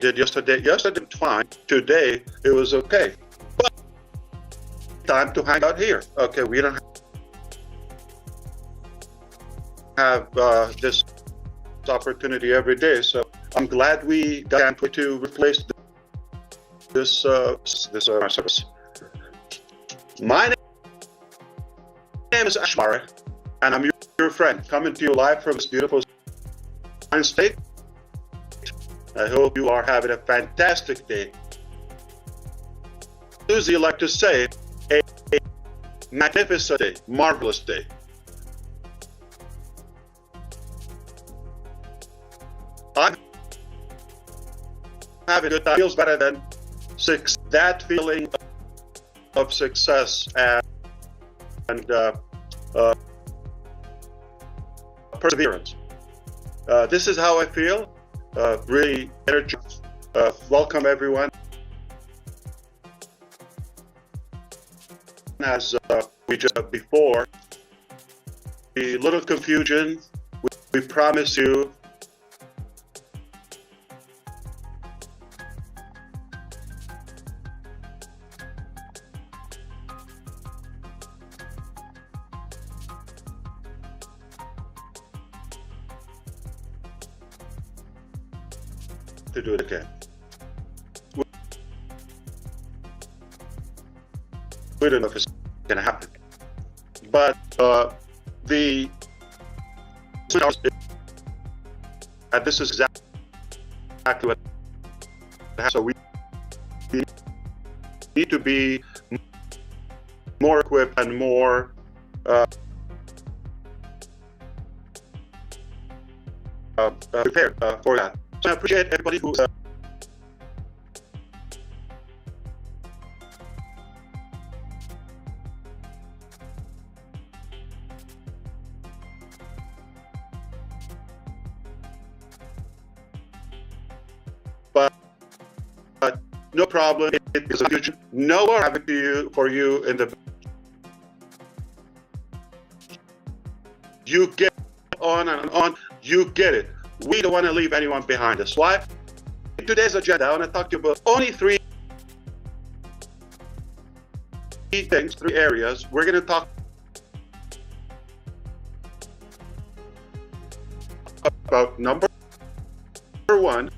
did yesterday. Yesterday fine. Today it was okay. But time to hang out here. Okay, we don't have this opportunity every day, so I'm glad we got to replace this service. My name is Ashmar, and I'm your friend, coming to you live from this beautiful state. I hope you are having a fantastic day. Susie like to say, a magnificent day, marvelous day. I'm having a good time. Feels better than that feeling of success and perseverance. This is how I feel. Really energized. Welcome everyone. As we just before, a little confusion. We promise you to do it again. We don't know if it's going to happen, but and this is exactly what happened. So we need to be more equipped and more prepared for that. So I appreciate everybody who but no problem. It is a future. No more having to you for you in the. You get on and on. You get it. We don't want to leave anyone behind. That's why in today's agenda, I want to talk to you about only three things, three areas. We're going to talk about number one,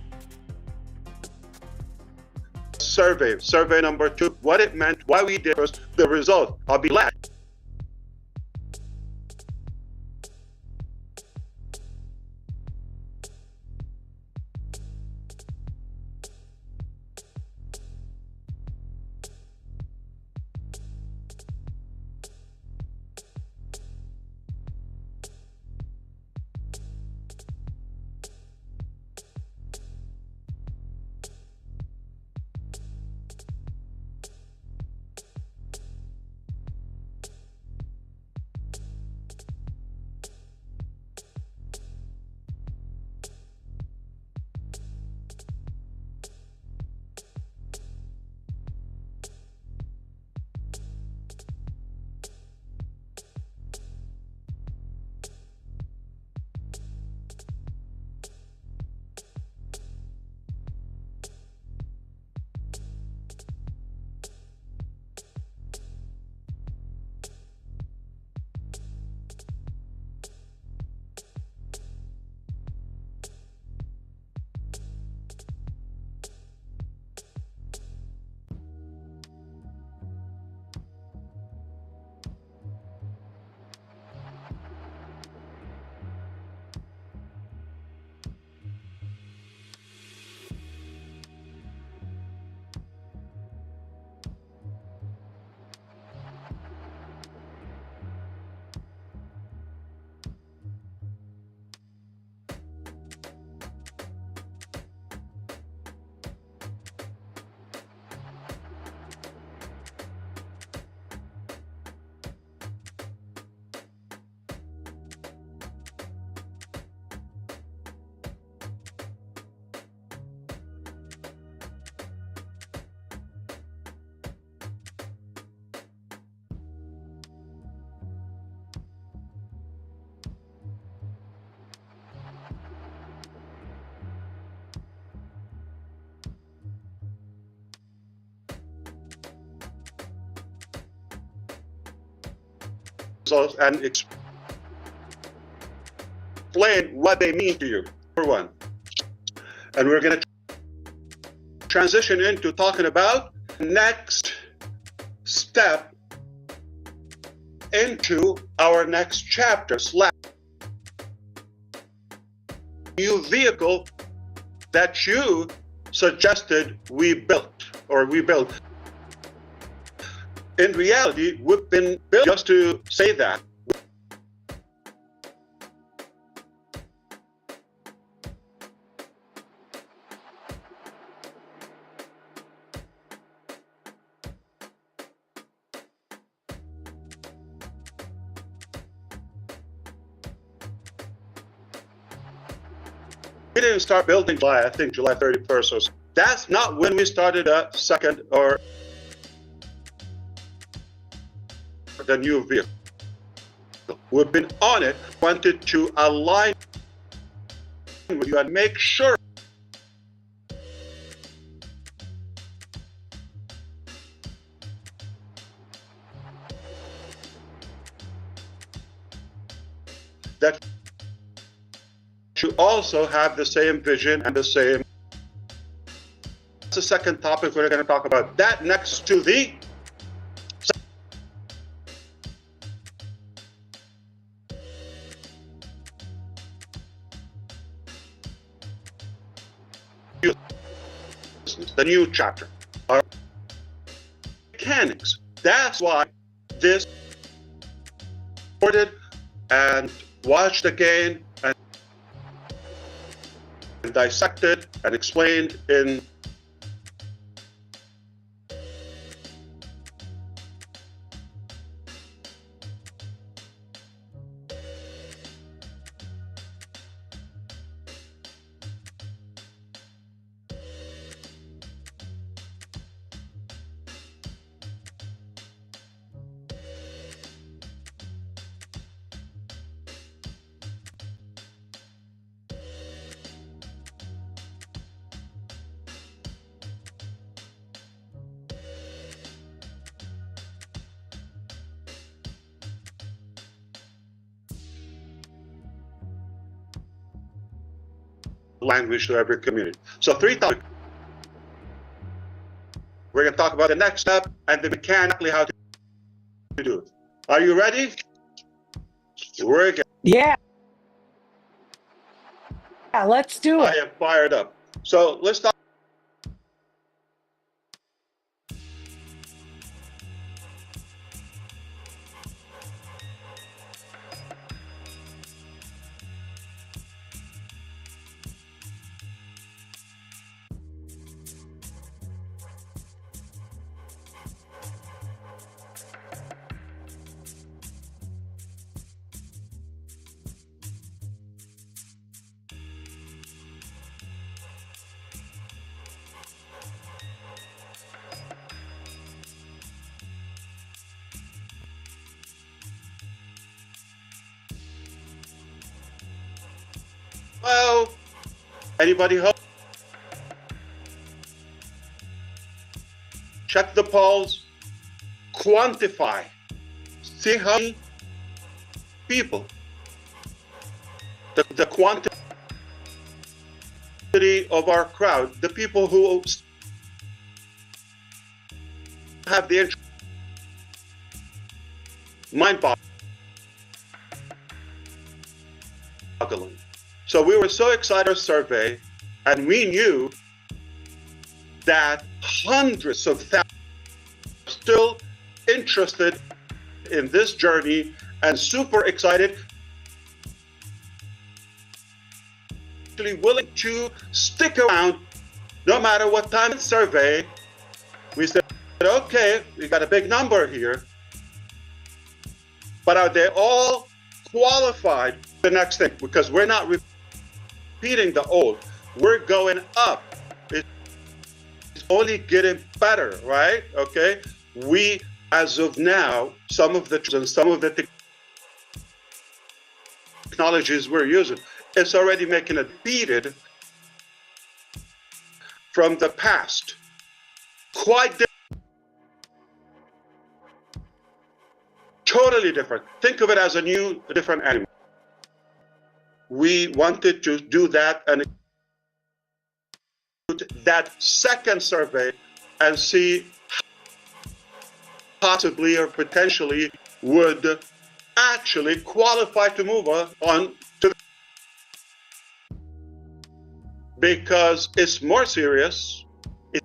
survey number two, what it meant, why we did first, the result. I'll be glad. and explain what they mean to you, for one. And we're going to transition into talking about next step into our next chapter, new vehicle that you suggested we built. In reality, we've been built just to say that. We didn't start building July, I think July 31st or so. That's not when we started a second or the new vehicle. We've been on it, wanted to align with you and make sure that you also have the same vision and the same. That's the second topic we're going to talk about. That next to the new chapter. Our mechanics. That's why this recorded and watched again and dissected and explained in language to every community. So 3 topics. We're going to talk about the next step and the mechanically how to do it. Are you ready? We're good. Yeah, let's do I it. am fired up. So let's talk. Well, anybody home? Check the polls, quantify, see how many people, the quantity of our crowd, the people who have the interest, mind-boggling. So we were so excited our survey, and we knew that hundreds of thousands are still interested in this journey and super excited, actually willing to stick around no matter what time in the survey. We said, okay, we got a big number here, but are they all qualified for the next thing? Because we're not repeating the old, we're going up. It's only getting better, right? Okay, we, as of now, some of the technologies we're using, it's already making it beated from the past. Quite different totally different. Think of it as a new, different animal. We wanted to do that and that second survey and see possibly or potentially would actually qualify to move on to, because it's more serious. It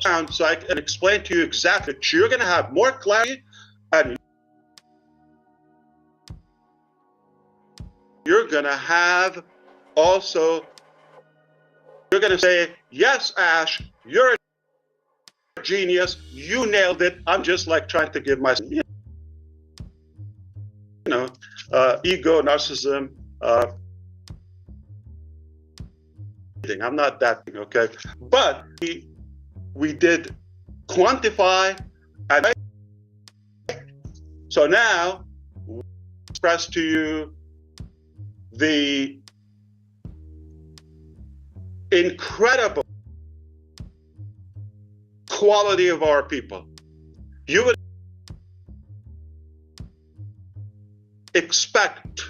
sounds like, and explain to you exactly, you're going to have more clarity and you're going to have also, you're going to say, yes, Ash, you're a genius, you nailed it. I'm just like trying to give myself, ego, narcissism. I'm not that, okay? But we did quantify, and so now we express to you the incredible quality of our people. You would expect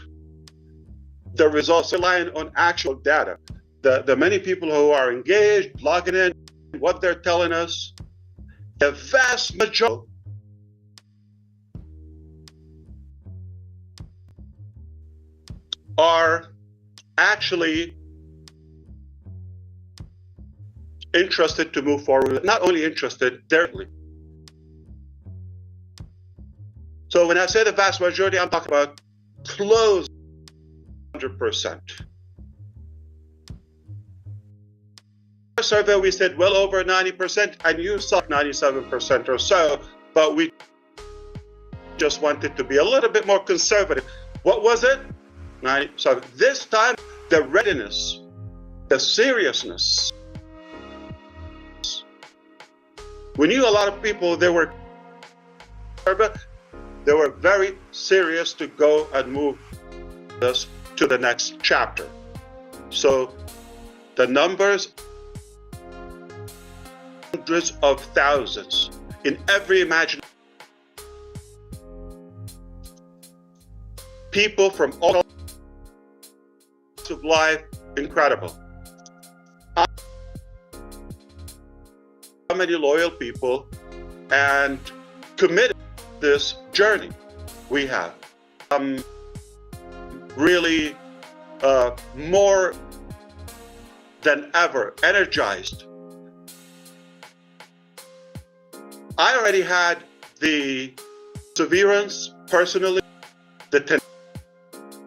the results relying on actual data. The many people who are engaged, logging in, what they're telling us, the vast majority are actually interested to move forward. Not only interested, they're. So when I say the vast majority, I'm talking about close to 100%. Survey, we said well over 90%, and you saw 97% or so, but we just wanted to be a little bit more conservative. What was it? 90. So this time, the readiness, the seriousness. We knew a lot of people, they were very serious to go and move us to the next chapter. So the numbers, hundreds of thousands in every imaginable, people from all walks of life, incredible. How many loyal people and committed to this journey we have. Really more than ever energized. I already had the perseverance personally, the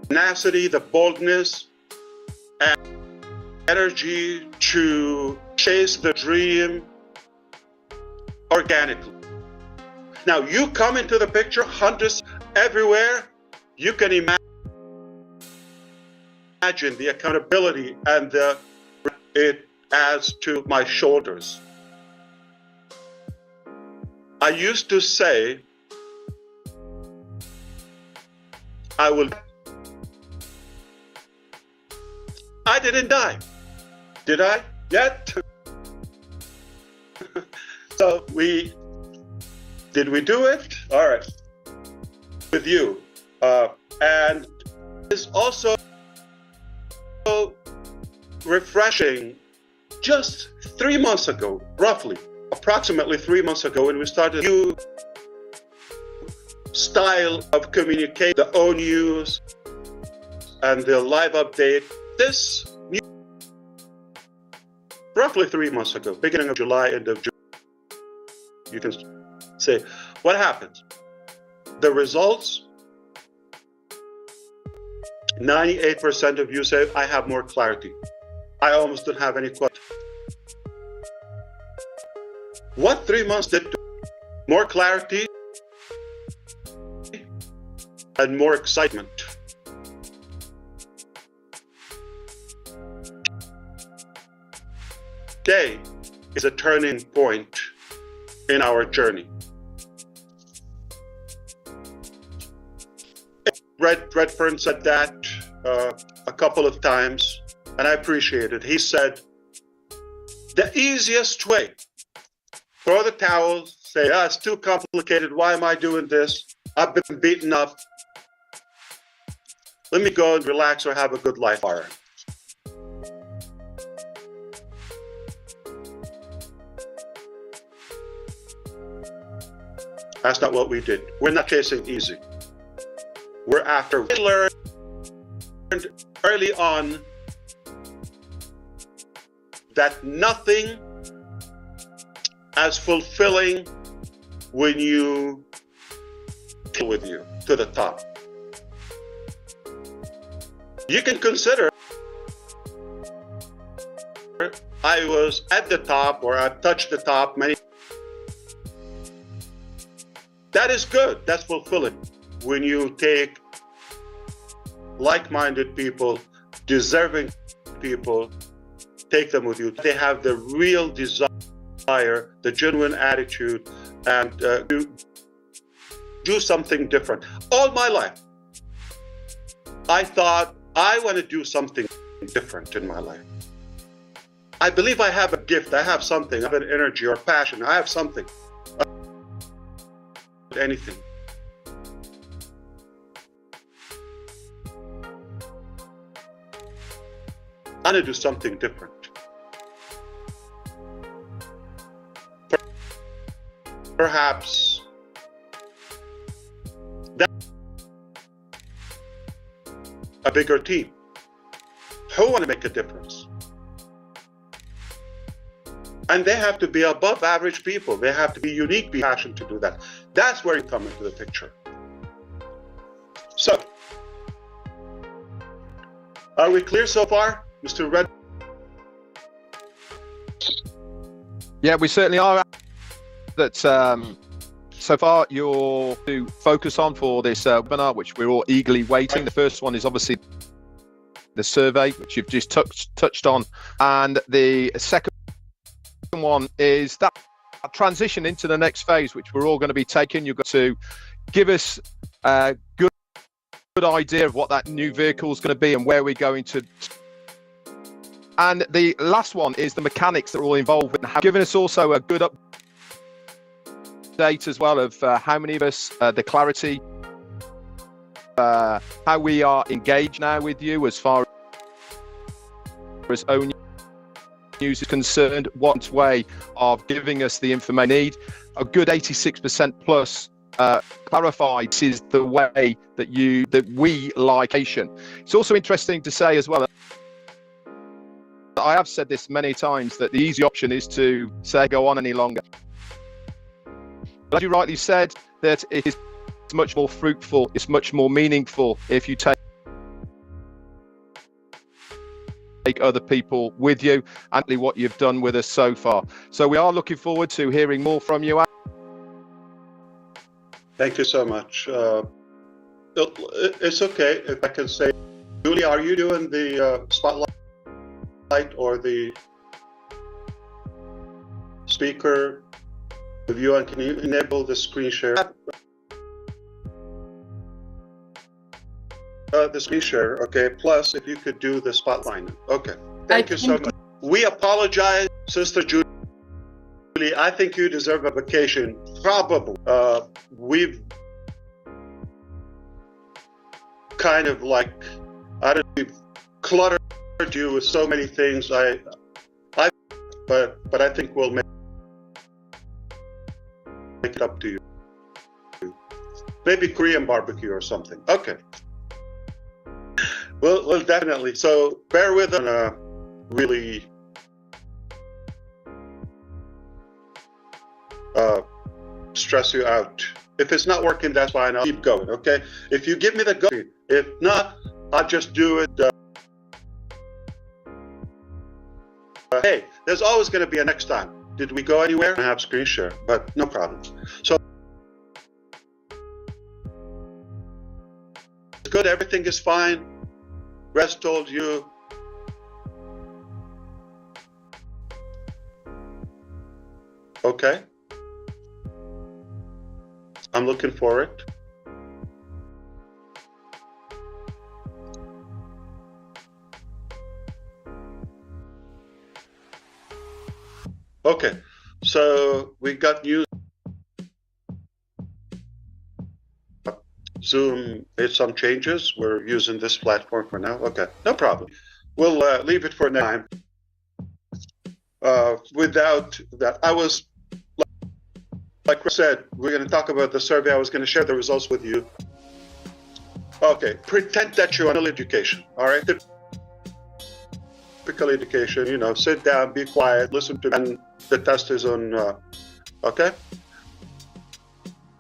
tenacity, the boldness, and energy to chase the dream organically. Now you come into the picture, hundreds everywhere. You can imagine the accountability and it adds to my shoulders. I used to say, I didn't die. Did I yet? So did we do it? All right, with you. And it's also refreshing. Just 3 months ago, approximately 3 months ago, when we started a new style of communication, the O News and the live update, this new, roughly 3 months ago, beginning of July, end of June, you can say, what happens? The results, 98% of you say, I have more clarity. I almost don't have any questions. What 3 months did? More clarity and more excitement. Today is a turning point in our journey. Redfern said that a couple of times, and I appreciate it. He said, the easiest way, throw the towels say, it's too complicated. Why am I doing this? I've been beaten up. Let me go and relax or have a good life. That's not what we did. We're not chasing easy. We're after. We learned early on that nothing as fulfilling when you deal with you to the top. You can consider I was at the top or I touched the top many. That is good. That's fulfilling. When you take like-minded people, deserving people, take them with you. They have the real desire, the genuine attitude, and do something different. All my life, I thought I want to do something different in my life. I believe I have a gift. I have something. I have an energy or passion. I have something. Anything. I want to do something different. Perhaps that a bigger team who want to make a difference. And they have to be above average people. They have to be unique, be passionate to do that. That's where you come into the picture. So, are we clear so far, Mr. Red? Yeah, we certainly are. That so far you're to focus on for this webinar, which we're all eagerly waiting. The first one is obviously the survey, which you've just touched on, and the second one is that transition into the next phase, which we're all going to be taking. You've got to give us a good idea of what that new vehicle is going to be and where we're going to. And the last one is the mechanics that are all involved with, and giving us also a good update as well of how many of us, the clarity, how we are engaged now with you as far as ONET News is concerned, what way of giving us the information we need. A good 86% plus clarified this is the way that we like Asian. It's also interesting to say as well, I have said this many times, that the easy option is to say go on any longer. But as you rightly said, that it is much more fruitful, it's much more meaningful if you take other people with you, and what you've done with us so far. So we are looking forward to hearing more from you. Thank you so much. It's okay if I can say, Julie, are you doing the spotlight or the speaker review, and can you enable the screen share? The screen share, okay. Plus, if you could do the spotlight. Okay, thank you so much. We apologize, Sister Julie. I think you deserve a vacation. Probably. We've kind of like, I don't know, we've cluttered you with so many things. But I think we'll make it up to you. Maybe Korean barbecue or something. Okay. Well, definitely. So bear with us. Really stress you out. If it's not working, that's fine. I'll keep going. Okay. If you give me the go, if not, I'll just do it. Hey, there's always going to be a next time. Did we go anywhere? I have screen share, but no problem. So good. Everything is fine. Rest told you. Okay. I'm looking for it. Okay. So we got news Zoom made some changes. We're using this platform for now. Okay, no problem. We'll leave it for now. Without that, I was, like Chris said, we're going to talk about the survey. I was going to share the results with you. Okay, pretend that you're on education, all right? Typical education, you know, sit down, be quiet, listen to, and the test is on, okay?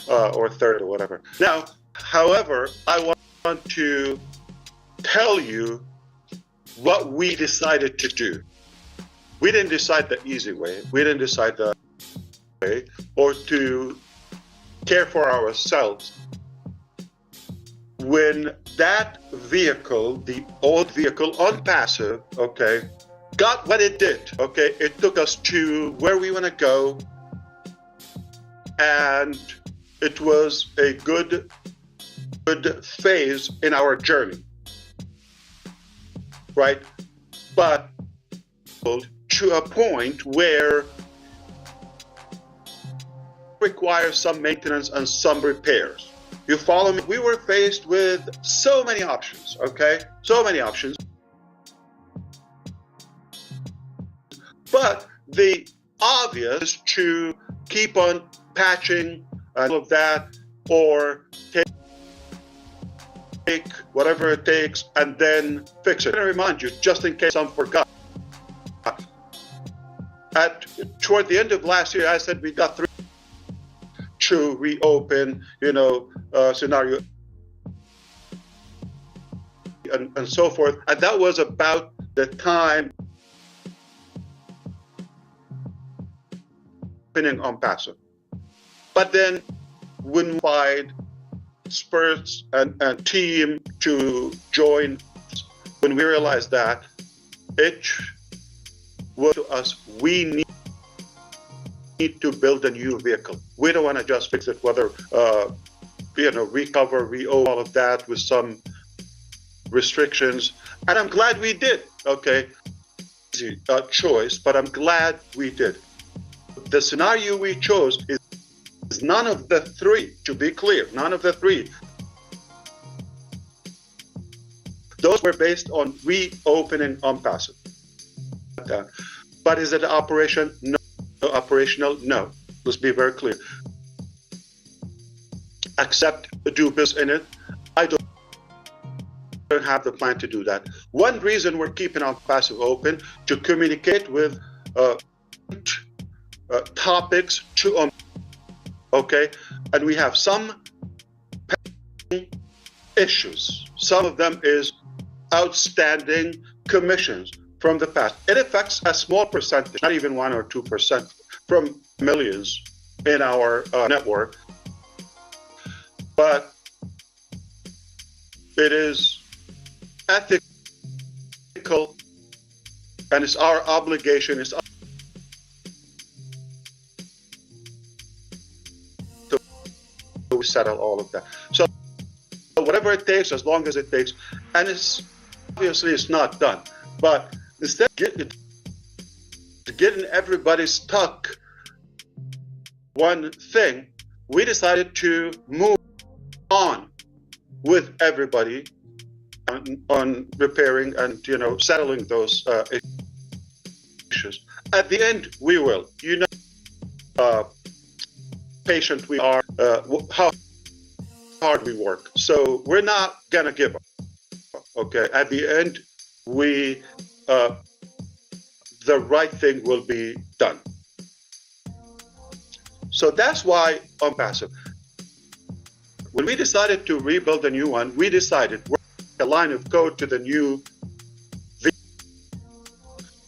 Or third or whatever. Now, however, I want to tell you what we decided to do. We didn't decide the easy way. We didn't decide the way or to care for ourselves. When that vehicle, the old vehicle on passive, okay, got what it did, okay, it took us to where we want to go, and it was a good phase in our journey, right? But to a point where requires some maintenance and some repairs. You follow me? We were faced with so many options, okay? So many options. But the obvious is to keep on patching all of that, or take whatever it takes and then fix it. I'm going to remind you, just in case some forgot. Toward the end of last year, I said we got 3 to reopen, you know, scenario and so forth. And that was about the time opening on passive. But then when we find spurts and team to join, when we realized that it was to us, we need to build a new vehicle. We don't want to just fix it, whether you know, recover, all of that with some restrictions. And I'm glad we did. Okay, easy choice, but I'm glad we did. The scenario we chose is none of the 3. To be clear, none of the 3. Those were based on reopening on passive. But is it operation? No. Operational? No. Let's be very clear. Accept do business in it. I don't have the plan to do that. One reason we're keeping on passive open to communicate with topics to okay, and we have some issues. Some of them is outstanding commissions from the past. It affects a small percentage, not even 1 or 2% from millions in our network. But it is ethical, and it's our obligation, it's to settle all of that. So whatever it takes, as long as it takes, and it's obviously it's not done. But instead of getting everybody stuck one thing, we decided to move on with everybody on repairing and, you know, settling those issues. At the end, we will. You know, patient we are, how hard we work. So we're not gonna give up. Okay. At the end, we the right thing will be done. So that's why on passive. When we decided to rebuild a new one, we decided a line of code to the new.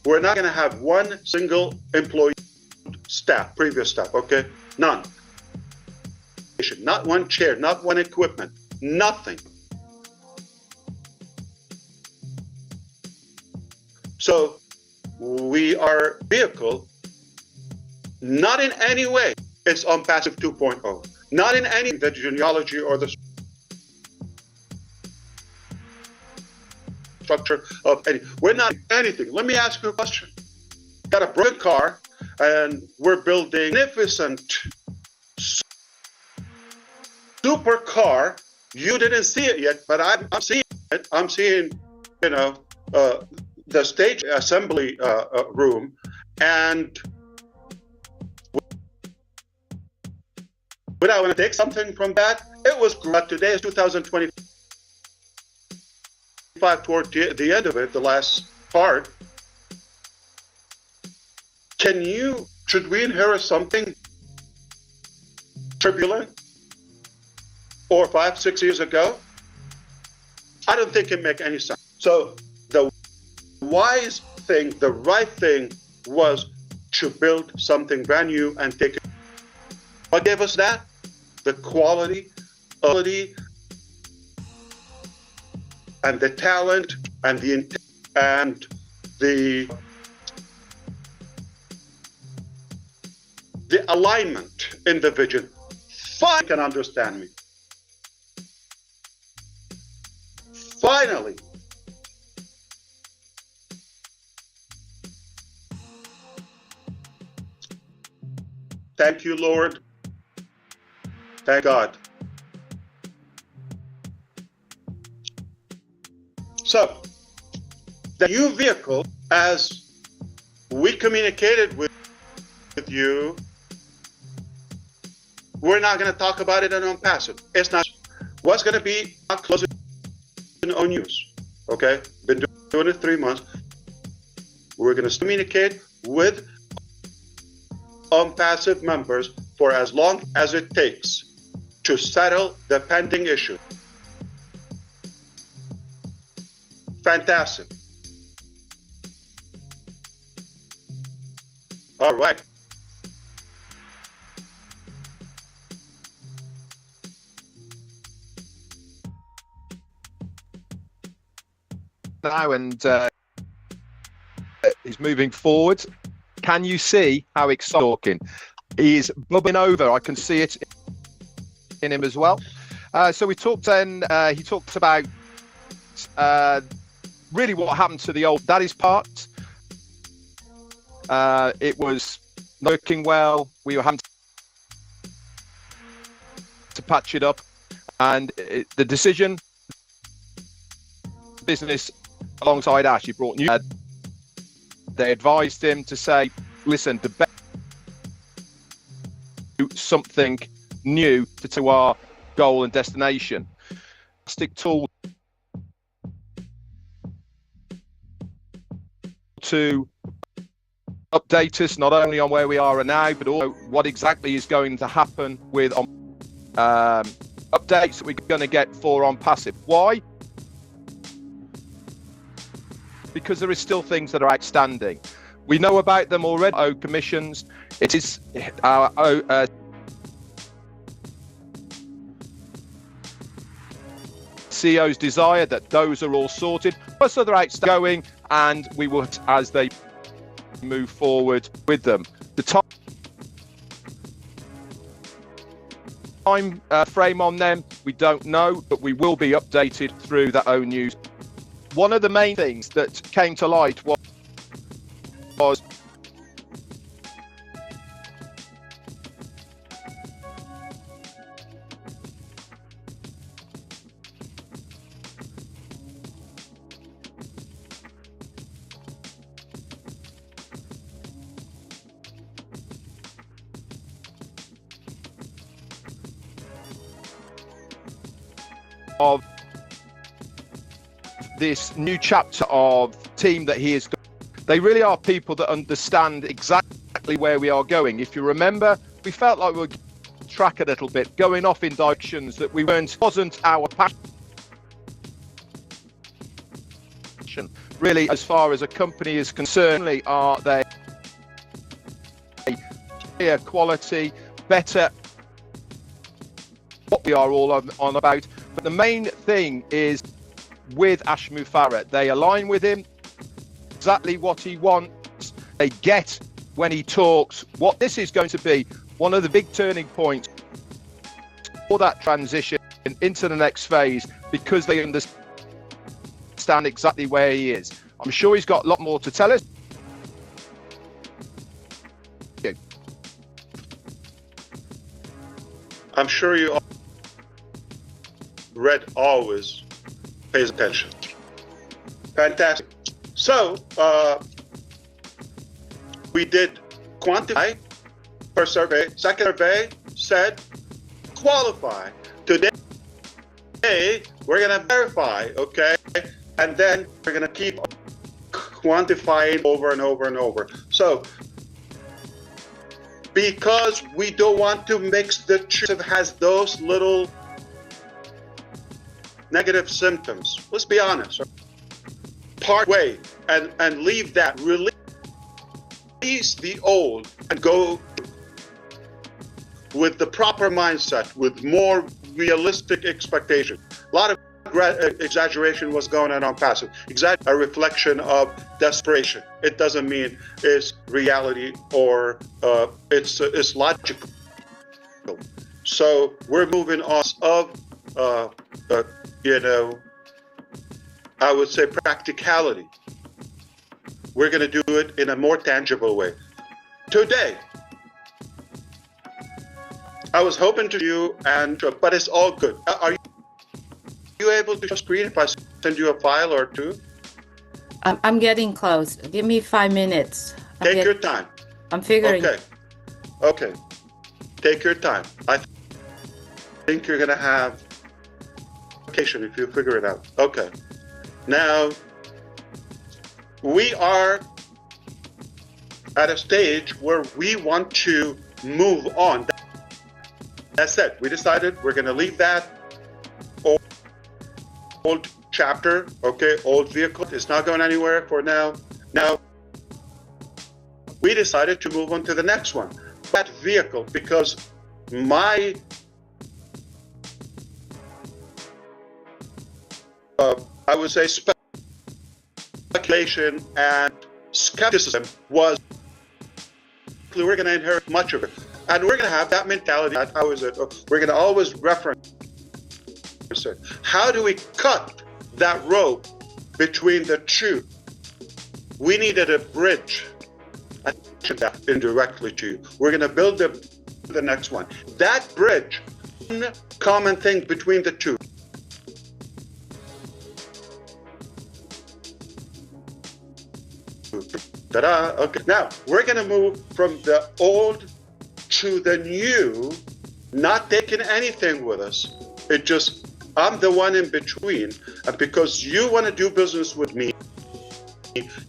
We're not going to have one single employee staff, previous staff, okay? None. Not one chair, not one equipment, nothing. So we are vehicle, not in any way, it's on passive 2.0. Not in any the genealogy or the structure of any. We're not anything. Let me ask you a question. Got a broken car, and we're building a magnificent super car You didn't see it yet, but I'm seeing it. I'm seeing, the stage assembly room, and would I want to take something from that? It was great. Today is 2025, toward the end of it, the last part. Should we inherit something turbulent 4, 5, 6 years ago? I don't think it makes any sense. So the wise thing, the right thing was to build something brand new and take it. What gave us that? The quality, and the talent, and the intent, and the alignment in the vision. Finally, can understand me. Finally. Thank you, Lord. Thank God. So, the new vehicle, as we communicated with you, we're not going to talk about it on passive. It's not. What's going to be closing on news? Okay, been doing it 3 months. We're going to communicate with passive members for as long as it takes to settle the pending issue. Fantastic. All right. Now, and he's moving forward. Can you see how exciting? He's bubbling over. I can see it in him as well. So we talked then, he talked about really what happened to the old daddy's part. It was not working well. We were having to patch it up. And the decision, business alongside Ash, he brought new. They advised him to say, listen, the best something new to our goal and destination. Stick tool to update us not only on where we are now, but also what exactly is going to happen with updates that we're going to get for on passive. Why? Because there is still things that are outstanding. We know about them already. Commissions. It is our CEO's desire that those are all sorted. Plus other outstanding, and we will as they move forward with them. The time frame on them, we don't know, but we will be updated through that own news. One of the main things that came to light was of this new chapter of team that he has got. They really are people that understand exactly where we are going. If you remember, we felt like we were track a little bit, going off in directions that we wasn't our passion. Really, as far as a company is concerned, are they higher quality, better, what we are all on about. But the main thing is with Ash Mufareh, they align with him, exactly what he wants. They get when he talks what this is going to be one of the big turning points for that transition into the next phase, because they understand exactly where he is. I'm sure he's got a lot more to tell us. I'm sure you are red always pays attention. Fantastic. So we did quantify first survey. Second survey said qualify. Today we're gonna verify, okay? And then we're gonna keep quantifying over and over and over. So because we don't want to mix the two, it has those little negative symptoms. Let's be honest. Part way and leave that. Release the old and go with the proper mindset, with more realistic expectation. A lot of exaggeration was going on passive. A reflection of desperation. It doesn't mean it's reality or it's logical. So we're moving on of I would say practicality. We're going to do it in a more tangible way. Today, I was hoping to you, but it's all good. Are you able to screen if I send you a file or two? I'm getting close. Give me 5 minutes. Take your time. I'm figuring. Okay. Take your time. I think you're going to have vacation if you figure it out. Okay. Now, we are at a stage where we want to move on. That's it. We decided we're going to leave that old chapter, okay, old vehicle. It's not going anywhere for now. Now, we decided to move on to the next one. That vehicle, because my I would say speculation and skepticism was we're going to inherit much of it. And we're going to have that mentality that we're going to always reference it. How do we cut that rope between the two? We needed a bridge. I mentioned that indirectly to you. We're going to build the next one. That bridge, one common thing between the two. Ta-da! Okay, now we're going to move from the old to the new, not taking anything with us. It just, I'm the one in between. And because you want to do business with me,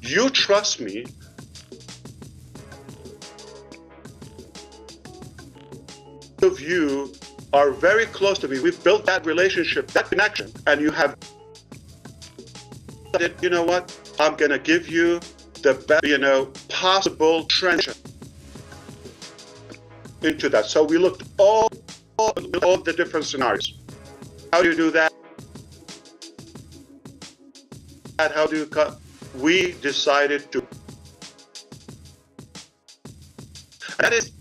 you trust me, of you are very close to me. We've built that relationship, that connection, and you have said, you know what? I'm going to give you the best, possible transition into that. So we looked all the different scenarios. How do you do that? How do you cut? We decided to. That is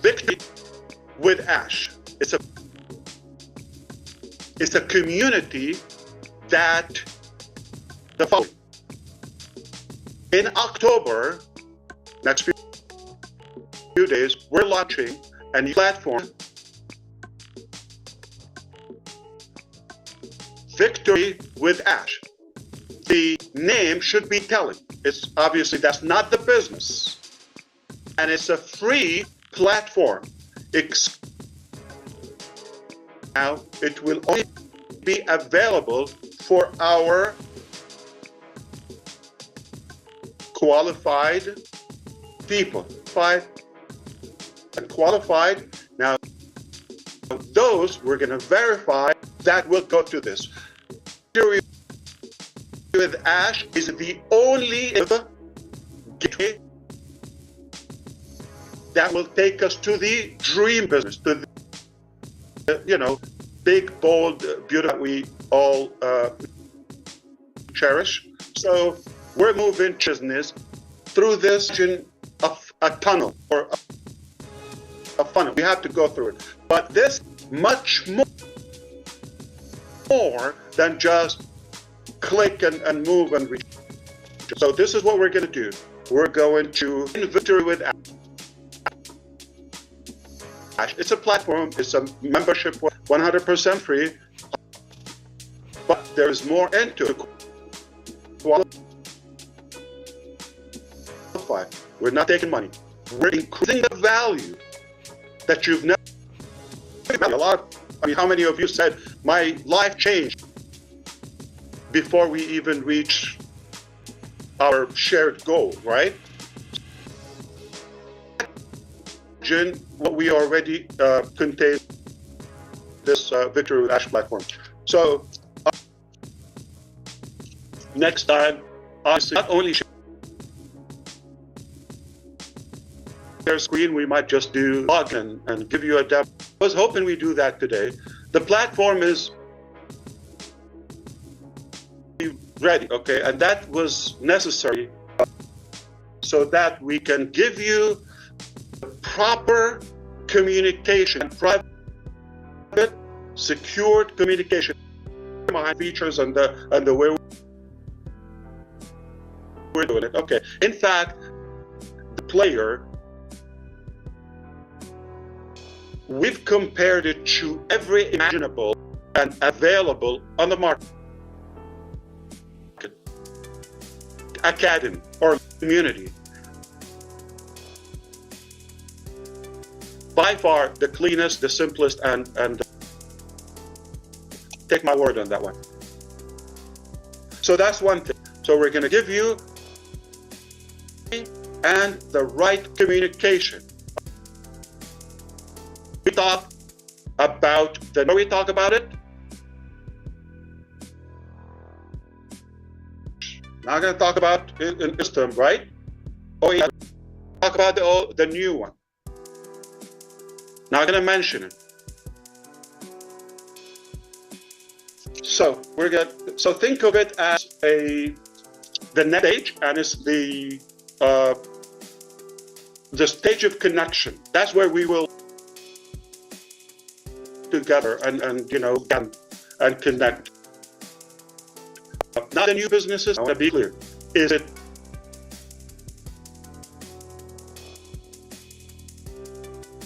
victory with Ash. It's a community that the following. In October, next few days, we're launching a new platform, Victory with Ash. The name should be telling. It's obviously that's not the business, and it's a free platform. Now it will only be available for our qualified people. Qualified. Now, those we're going to verify that will go to this. Victory with Ash is the only gateway that will take us to the dream business, to the, big, bold, beautiful that we all cherish. So we're moving business through this a tunnel or a funnel. We have to go through it. But this much more than just click and move and reach. So this is what we're going to do. We're going to Victory with Ash. It's a platform. It's a membership, 100% free. there is more into it. We're not taking money. We're increasing the value that you've never. How many of you said my life changed before we even reach our shared goal, right? Imagine what we already contain this Victory with Ash platform. So next time, honestly, not only share screen, we might just do login and give you a demo. I was hoping we do that today. The platform is ready, okay, and that was necessary so that we can give you the proper communication, private, secured communication behind features and the way we're doing it. Okay, in fact, the player, we've compared it to every imaginable and available on the market academy or community. By far the cleanest, the simplest, and take my word on that one. So that's one thing. So we're going to give you and the right communication. We talk about we talk about it. Not going to talk about in system, right? Oh yeah, talk about the new one. Not going to mention it. So we're going. So think of it as the next stage, and it's the stage of connection. That's where we will together and connect. Not the new businesses. I want to be clear. Is it?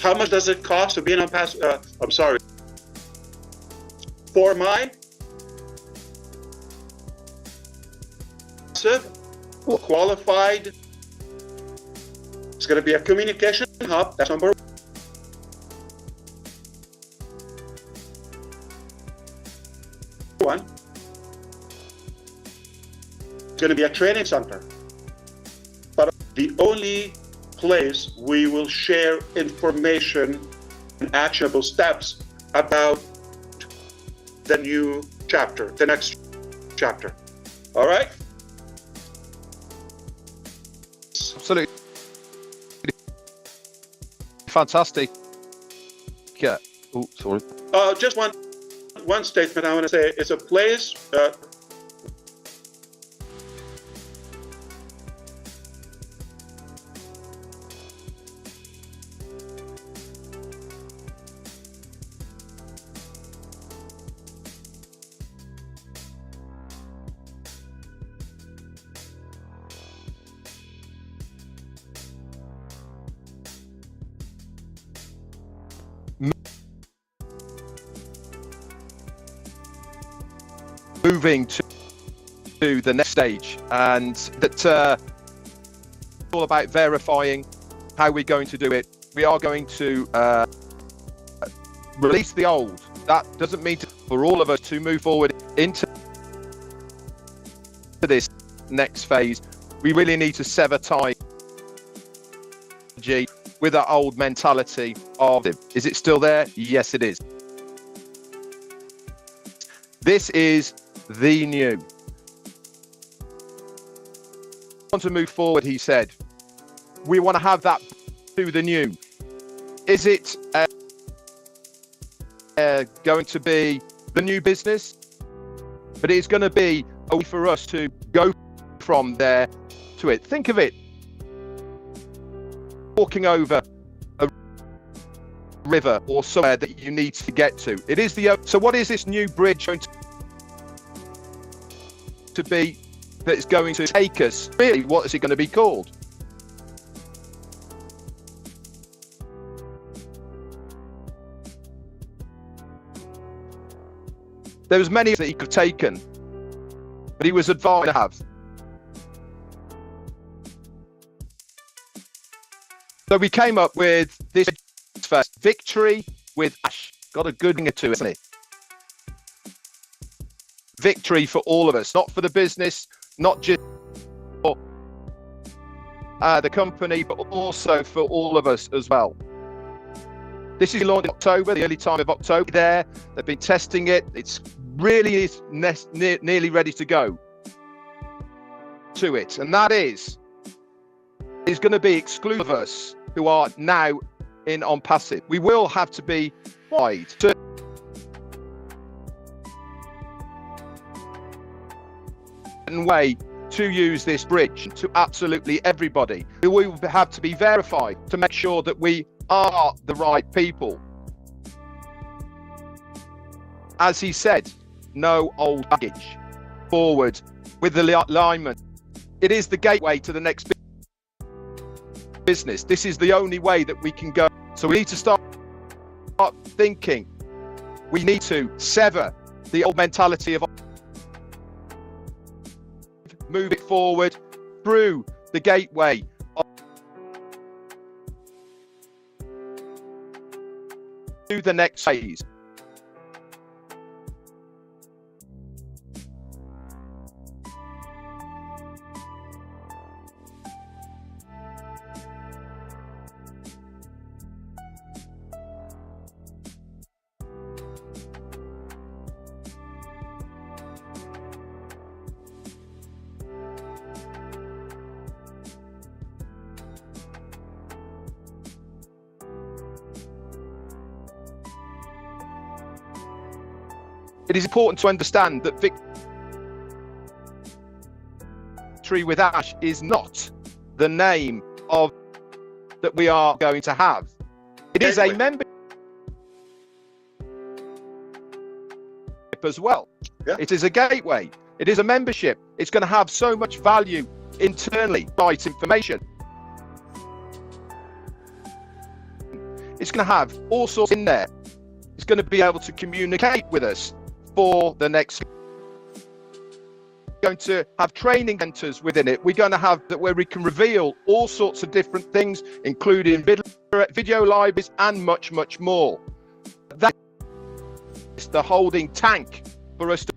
How much does it cost to be in a pass? I'm sorry. For my qualified, it's going to be a communication hub. That's number one. It's going to be a training center, but the only place we will share information and actionable steps about the new chapter, the next chapter. All right? Absolutely. Fantastic. Yeah. Oh, sorry. Just one statement I want to say. It's a place moving to the next stage, and that all about verifying how we're going to do it. We are going to release the old. That doesn't mean for all of us to move forward into this next phase. We really need to sever ties with our old mentality of, is it still there? Yes, it is. This is the new. Want to move forward, he said. We want to have that to the new. Is it going to be the new business? But it's going to be a way for us to go from there to it. Think of it. Walking over a river or somewhere that you need to get to. It is the. So what is this new bridge going to be that's going to take us? Really, what is it going to be called? There was many that he could have taken, but he was advised to have. So we came up with this first victory with Ash. Got a good ring to it, isn't it? Victory for all of us, not for the business, not just for the company, but also for all of us as well. This is launched in October, the early time of October. They've been testing it. It's really nearly ready to go to it, and that is going to be exclusive of us who are now in on passive. We will have to be wide way to use this bridge to absolutely everybody. We will have to be verified to make sure that we are the right people. As he said, no old baggage, forward with the alignment. It is the gateway to the next business. This is the only way that we can go. So we need to start thinking. We need to sever the old mentality of move it forward through the gateway to the next phase. It is important to understand that victory with Ash is not the name of that we are going to have. It is a membership as well. Yeah. It is a gateway. It is a membership. It's going to have so much value internally, right information. It's going to have all sorts in there. It's going to be able to communicate with us for the next. We're going to have training centers within it. We're going to have that where we can reveal all sorts of different things, including video libraries and much, much more. That is the holding tank for us to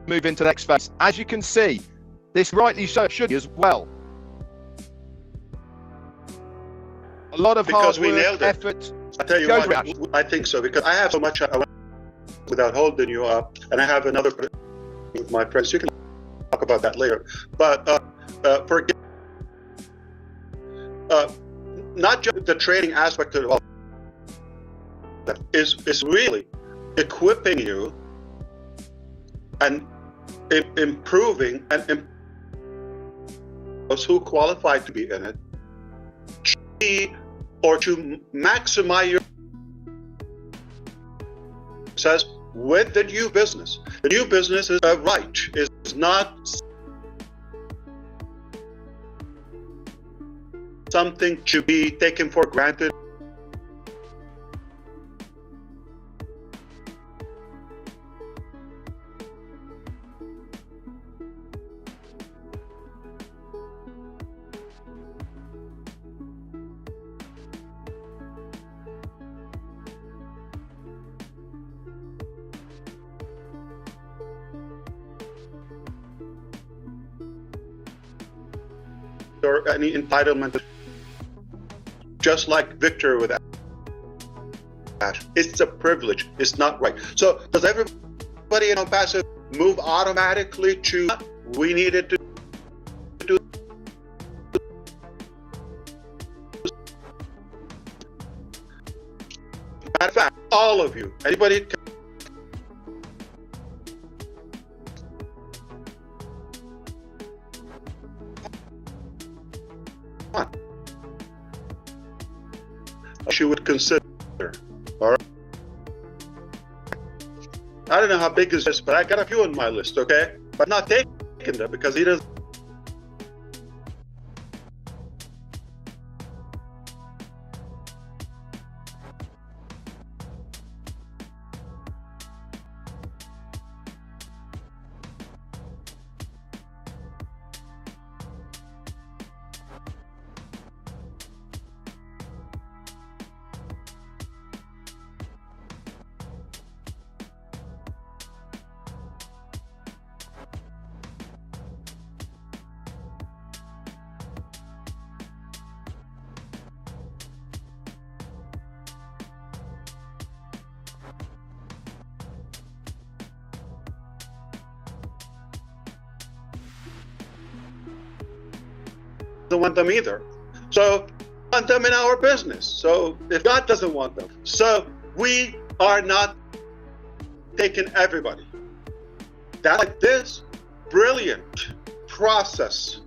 move into the next phase. As you can see, this rightly so should be as well. A lot of hard work, effort. I tell you what, I think so, because I have so much I want without holding you up, and I have another with my friends. You can talk about that later. But for not just the training aspect of all that is really equipping you and improving and those who qualify to be in it, or to maximize your success with the new business. The new business is right, is not something to be taken for granted. Or any entitlement, just like Victor with Ash. It's a privilege. It's not right. So does everybody in passive move automatically to we needed to do? Matter of fact, all of you, anybody she would consider. All right. I don't know how big is this, but I got a few on my list, okay? But not taking them because he doesn't. Doesn't want them either. So want them in our business. So if God doesn't want them, so we are not taking everybody. That like this brilliant process,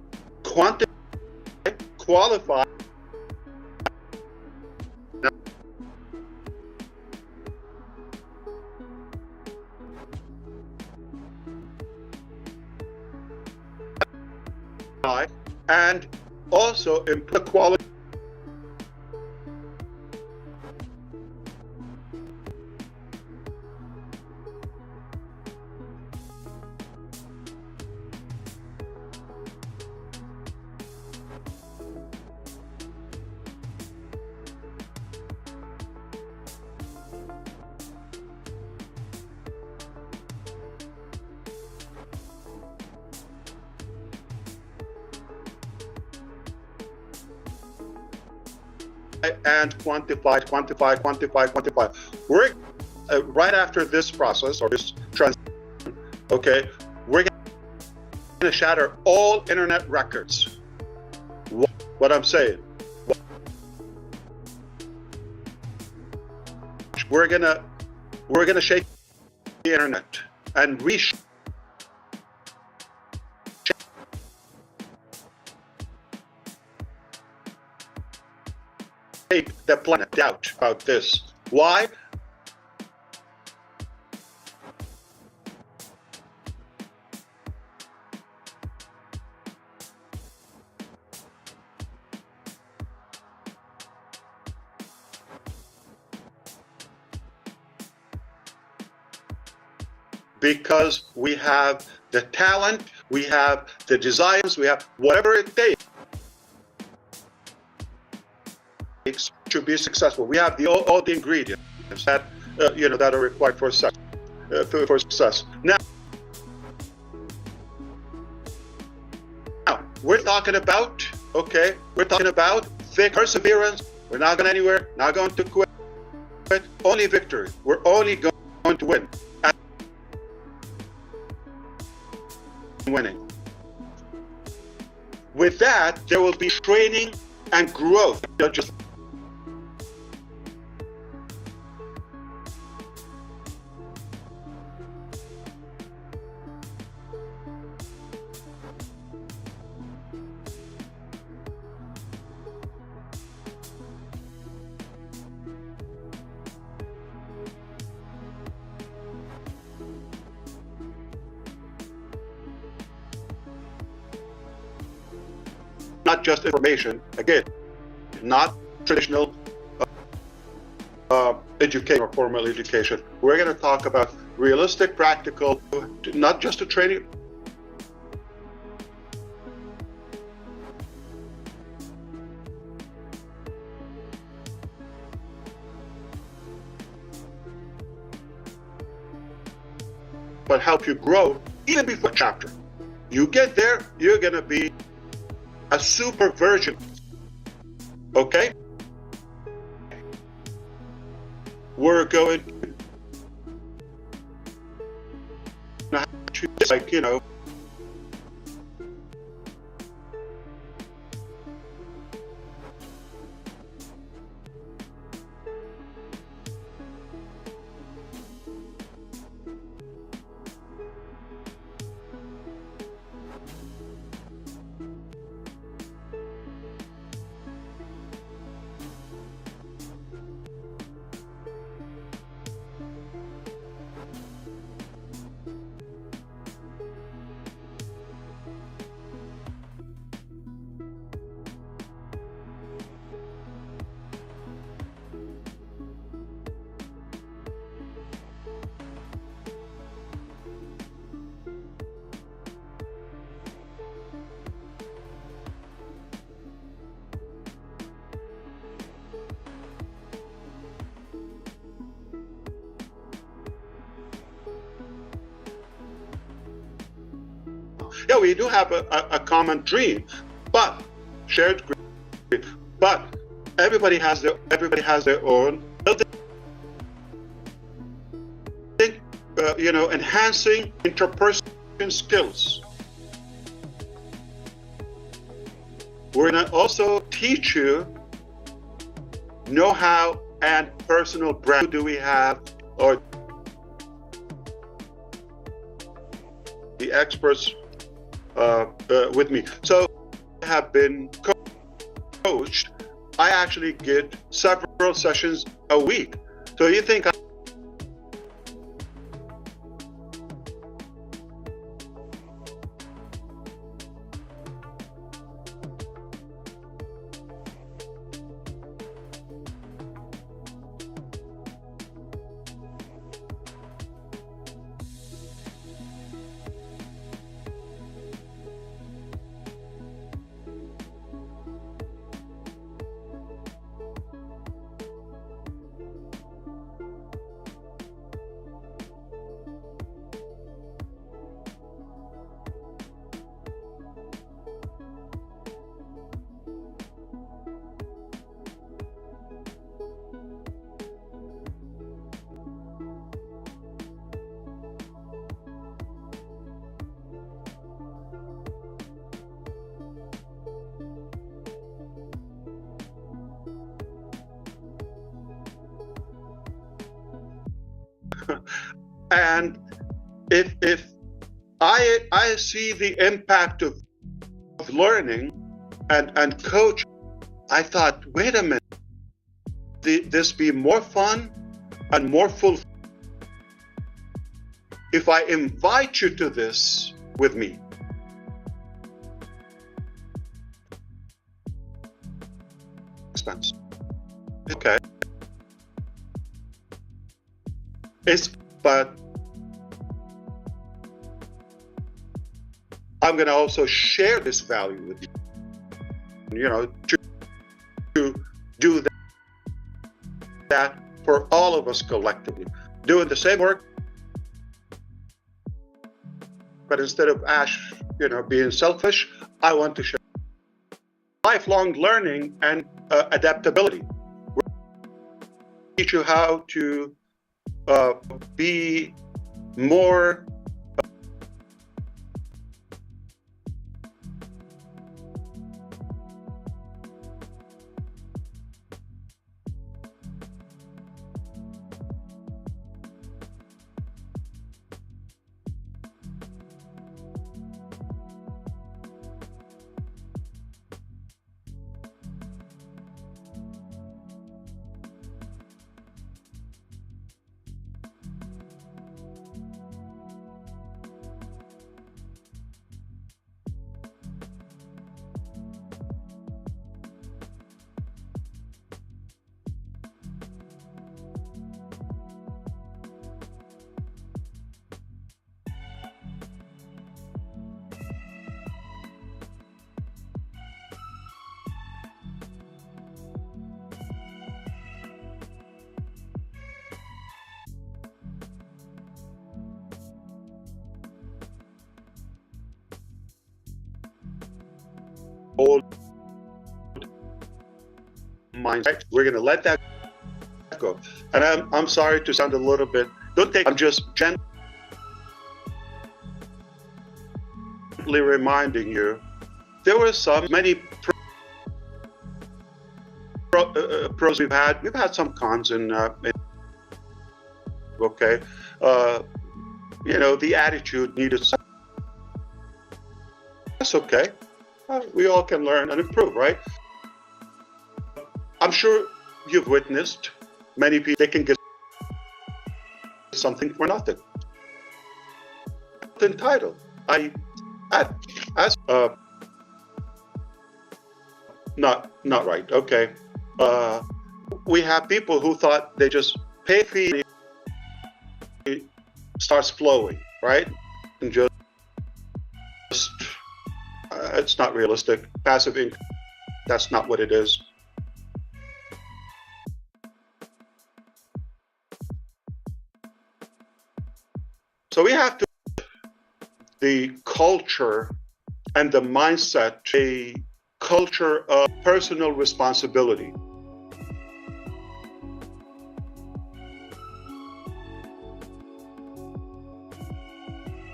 quantify, qualify. And also improve quality. And quantify. We're right after this process or this transition, okay, we're going to shatter all internet records. What I'm saying, we're gonna shake the internet and reshape the planet out about this. Why? Because we have the talent, we have the desires, we have whatever it takes to be successful. We have all the ingredients that that are required for success. Now we're talking about perseverance. We're not going anywhere. Not going to quit. Only victory. We're only going to win. Winning. With that, there will be training and growth. Just not just information, again, not traditional education or formal education. We're going to talk about realistic, practical, not just a training. But help you grow even before chapter. You get there, you're going to be a super version, okay? We're going to, Yeah, we do have a common dream, but shared dream. But everybody has their own building, enhancing interpersonal skills. We're going to also teach you know-how and personal brand. Who do we have, or the experts with me? So I have been coached. I actually get several sessions a week. So you think and if I see the impact of learning and coach, I thought, wait a minute, this be more fun and more fulfilling if I invite you to this with me. Expense. Okay. But I'm going to also share this value with you, to do that for all of us collectively, doing the same work, but instead of Ash, being selfish, I want to share lifelong learning and adaptability. We'll teach you how to be more old mindset. We're going to let that go. And I'm sorry to sound a little bit, I'm just gently reminding you, there were many pros we've had. We've had some cons okay. The attitude needed. That's okay. We all can learn and improve, right? I'm sure you've witnessed many people, they can get something for nothing. Entitled. Not right. Okay. We have people who thought they just pay fee, it starts flowing, right? And just it's not realistic. Passive income, that's not what it is. So we have to, the culture and the mindset, a culture of personal responsibility.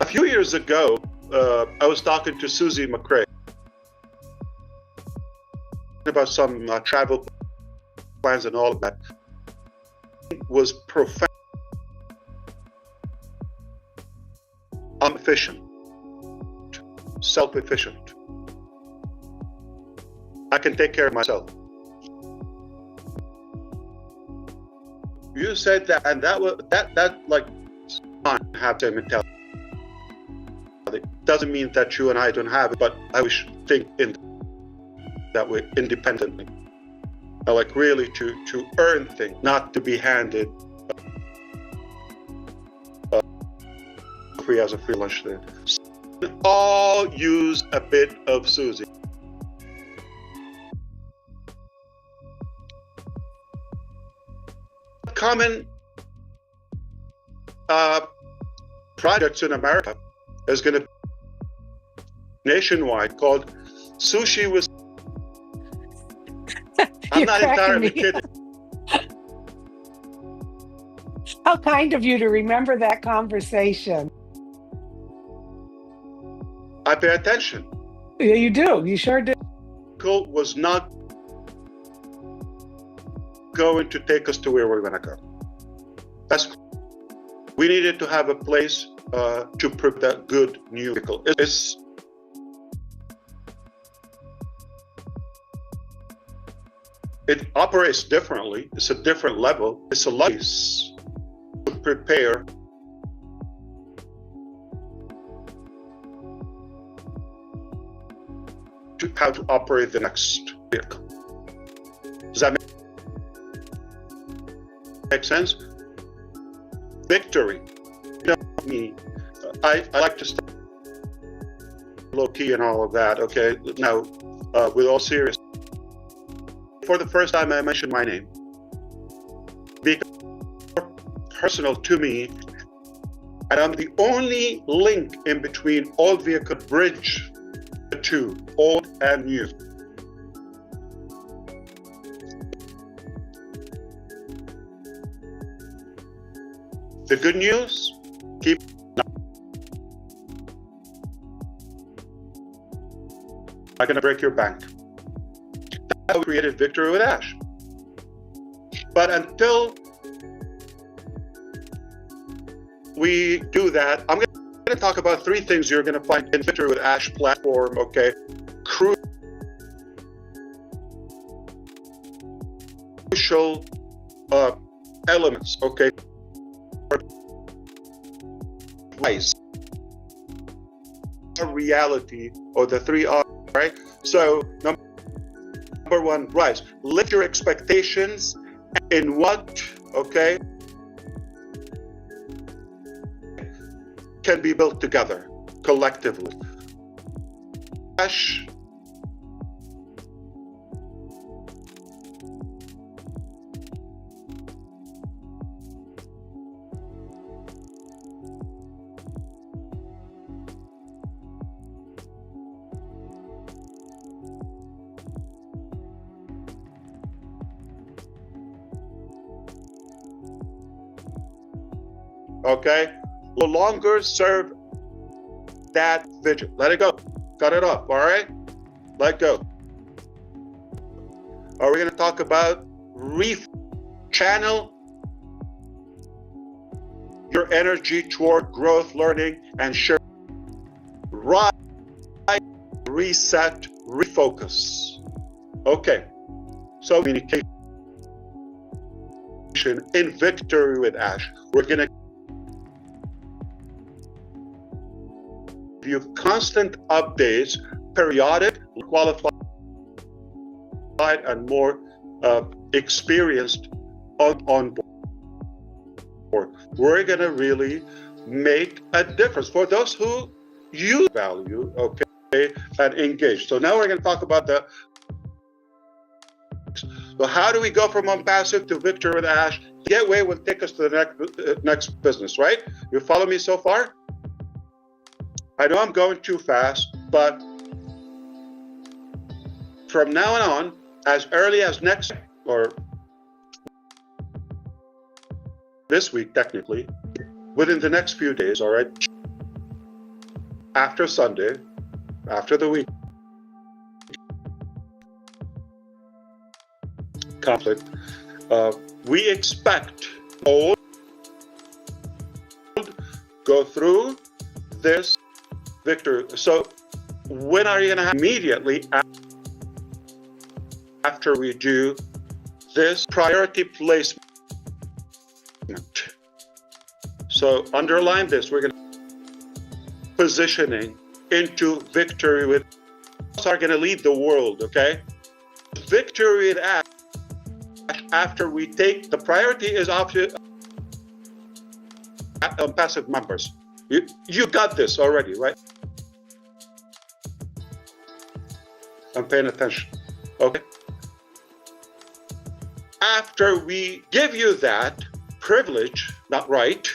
A few years ago, I was talking to Susie McCrae about some travel plans and all of that. It was profound, efficient, self-efficient. I can take care of myself. You said that, and that was that like have the mentality. It doesn't mean that you and I don't have it, but I wish think in that way independently. I like really to earn things, not to be handed free as a free lunch there. All use a bit of Susie. Common projects in America is going to be nationwide called Sushi with. I'm not entirely kidding. How kind of you to remember that conversation. I pay attention. Yeah, you do. You sure do. Was not going to take us to where we're going to go. We needed to have a place to prep that good new vehicle. It operates differently. It's a different level. It's a place to prepare to how to operate the next vehicle. Does that make sense? Victory. You know me. I like to stay low key and all of that. Okay. Now, with all seriousness, for the first time, I mentioned my name because it's personal to me, and I'm the only link in between all vehicle bridge the two, old and new. The good news, keep. I'm gonna break your bank. We created Victory with Ash. But until we do that, I'm going to talk about three things you're going to find in Victory with Ash platform, okay? Crucial elements, okay? Reality, or the three R, right? So, Number one, rise. Lift your expectations in what, okay, can be built together, collectively. Ash. Okay, no longer serve that vision. Let it go. Cut it off. All right, let go. Are we going to talk about channel your energy toward growth, learning, and share? Right, reset, refocus. Okay, so communication in Victory with Ash. We're going to you constant updates, periodic, qualified, and more experienced on board. We're going to really make a difference for those who use value, okay, and engage. So now we're going to talk about so how do we go from unpassive to Victory with Ash? Gateway will take us to the next business, right? You follow me so far? I know I'm going too fast, but from now on, as early as next or this week, technically, within the next few days, all right, after Sunday, after the week conflict, we expect all go through this victory. So when are you going to have? Immediately after we do this priority placement. So underline this, we're going to positioning into victory with us are going to lead the world, okay? Victory with Ash, after we take the priority is option passive members. You got this already, right? I'm paying attention. Okay. After we give you that privilege, not right,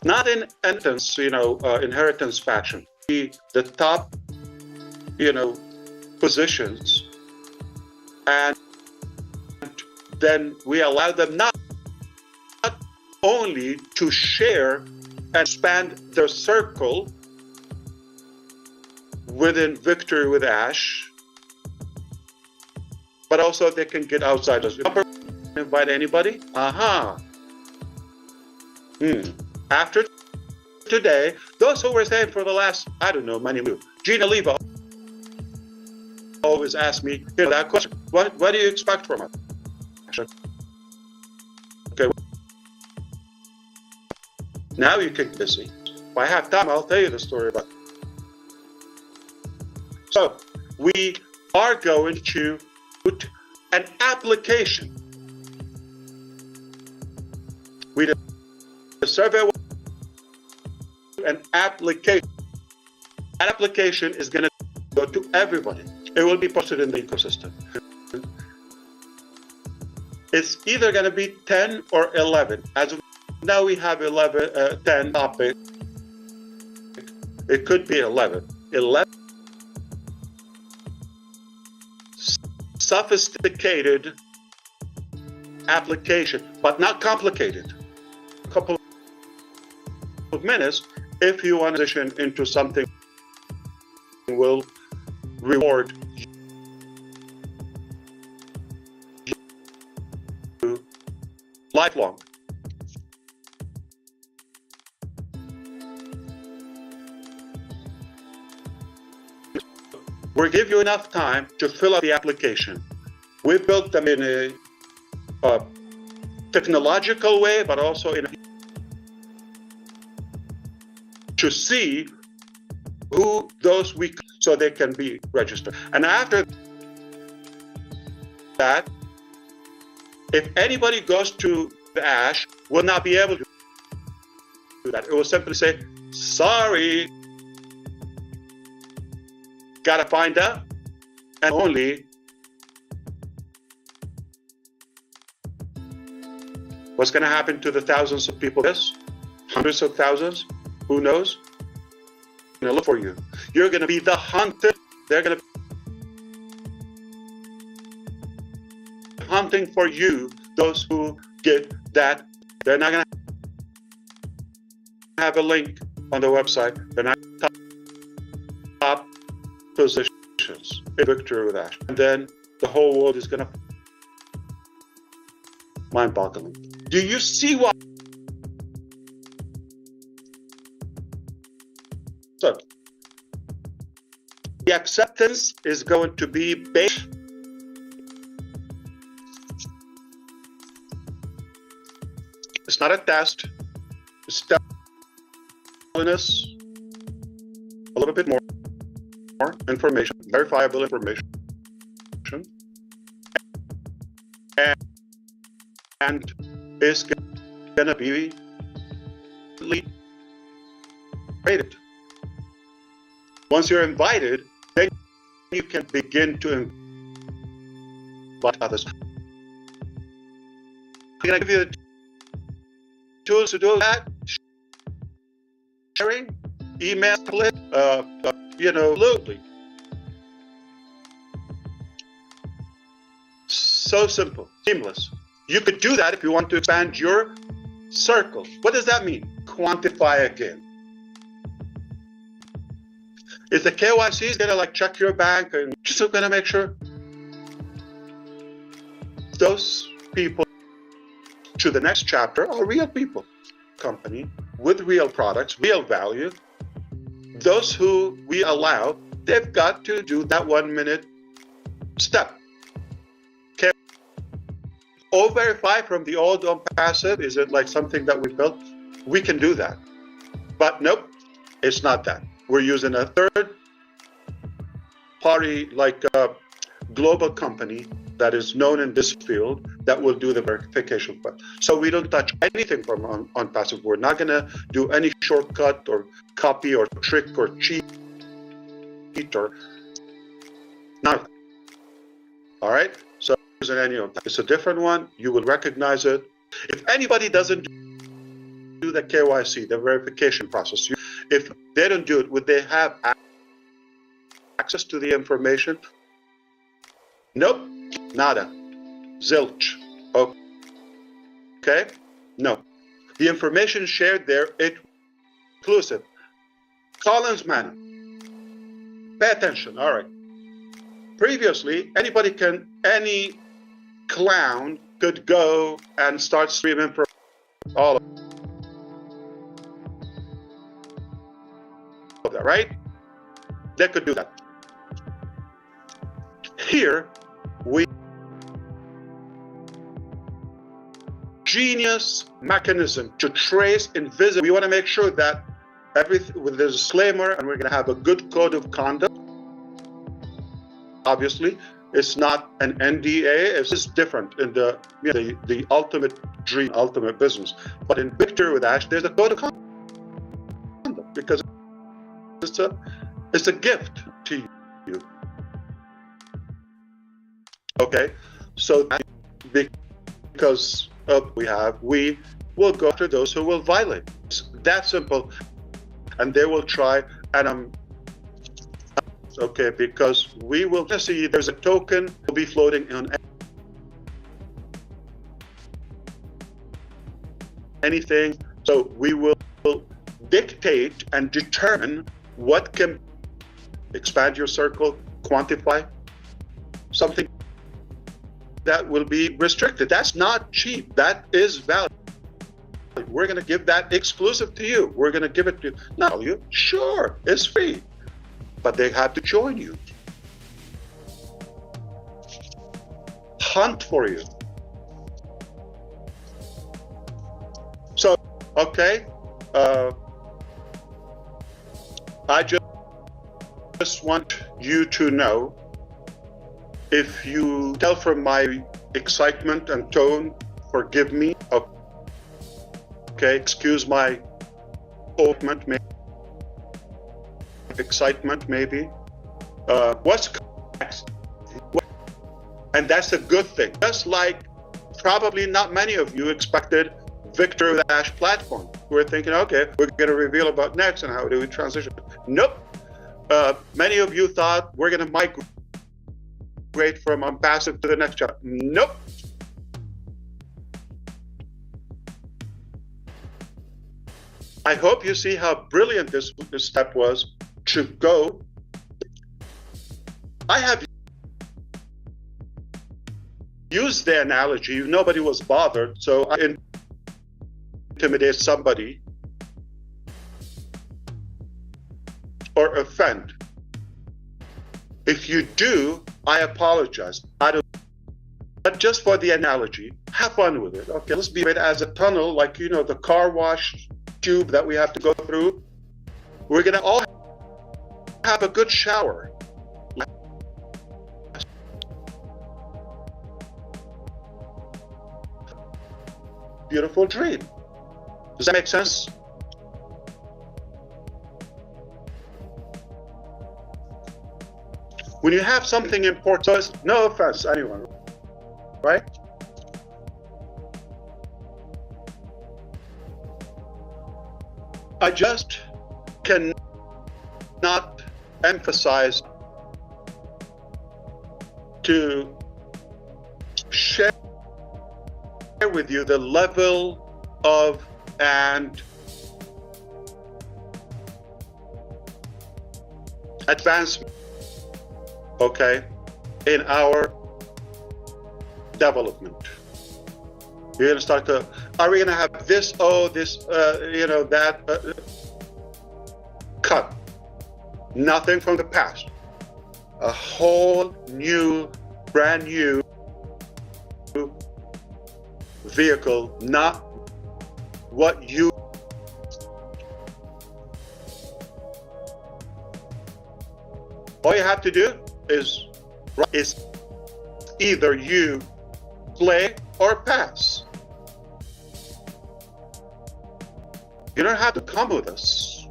not in inheritance, inheritance fashion. The top, positions, and then we allow them not only to share and expand their circle within Victory with Ash, but also they can get outside us. Invite anybody? After today, those who were staying for the last, I don't know, many moves. Gina Leva always asks me that question. What do you expect from us? Okay. Now you get busy. If I have time, I'll tell you the story about it. So we are going to put an application. We did a survey. An application. That application is going to go to everybody. It will be posted in the ecosystem. It's either going to be 10 or 11. As of now, we have 10 topics. It could be 11. 11 sophisticated application, but not complicated. A couple of minutes. If you want to transition into something will reward you lifelong. We'll give you enough time to fill out the application. We built them in a technological way, but also in a to see who those so they can be registered. And after that, if anybody goes to the Ash, will not be able to do that. It will simply say, sorry, gotta find out, and only what's gonna happen to the thousands of people, yes, hundreds of thousands, who knows? They're gonna look for you. You're gonna be the hunted. They're gonna be hunting for you. Those who get that, they're not gonna have a link on the website. They're not top positions in Victory with Ash. And then the whole world is gonna mind-boggling. Do you see what? So, the acceptance is going to be based. It's not a test. It's telling us a little bit more information, verifiable information. And and is going to be rated. Once you're invited, then you can begin to invite others. I'm going to give you the tools to do that. Sharing, email, absolutely. So simple, seamless. You could do that if you want to expand your circle. What does that mean? Quantify again. Is the KYC going to check your bank and just going to make sure those people to the next chapter are real people, company with real products, real value. Those who we allow, they've got to do that 1 minute step. Okay. Or verify from the old on passive. Is it something that we built? We can do that. But nope, it's not that. We're using a third party, a global company that is known in this field that will do the verification. So we don't touch anything from on passive. We're not going to do any shortcut or copy or trick or cheat or none of that. All right? So using any of that. It's a different one. You will recognize it. If anybody doesn't do the KYC, the verification process, if they don't do it, would they have access to the information? Nope, nada, zilch. Okay, no. The information shared there, it's exclusive. Collins manner. Pay attention, all right. Previously, any clown could go and start streaming from all of that, right? They could do that. Here, we genius mechanism to trace invisible. We want to make sure that everything with the disclaimer, and we're going to have a good code of conduct. Obviously, it's not an NDA. It's just different in the ultimate dream, ultimate business. But in Victor with Ash, there's a code of conduct because it's a gift to you. Okay, so because we will go after those who will violate. It's that simple, and they will try. And okay, because we will see there's a token will be floating on anything. So we will dictate and determine what can expand your circle, quantify something that will be restricted. That's not cheap. That is value. We're going to give that exclusive to you. We're going to give it to not you. Sure, it's free, but they have to join you. Hunt for you. So, okay, I just want you to know, if you tell from my excitement and tone, forgive me. Okay, excuse my excitement maybe. What's next? And that's a good thing. Just like probably not many of you expected Victor with Ash platform. We're thinking, okay, we're going to reveal about next and how do we transition. Nope. Many of you thought we're going to migrate from unpassive to the next chapter. Nope. I hope you see how brilliant this step was to go. I have used the analogy, nobody was bothered, so I intimidate somebody or offend. If you do, I apologize. I don't, but just for the analogy, have fun with it. Okay, let's be it as a tunnel, like, you know, the car wash tube that we have to go through. We're gonna all have a good shower. beautiful dream. Does that make sense? When you have something important, so it's no offense to anyone, right? I just cannot emphasize to share with you the level of and advancement, okay, in our development. You're going to start to, are we going to have this, that, cut. Nothing from the past. A whole new, brand new vehicle, not what you. All you have to do is either you play or pass. You don't have to come with us.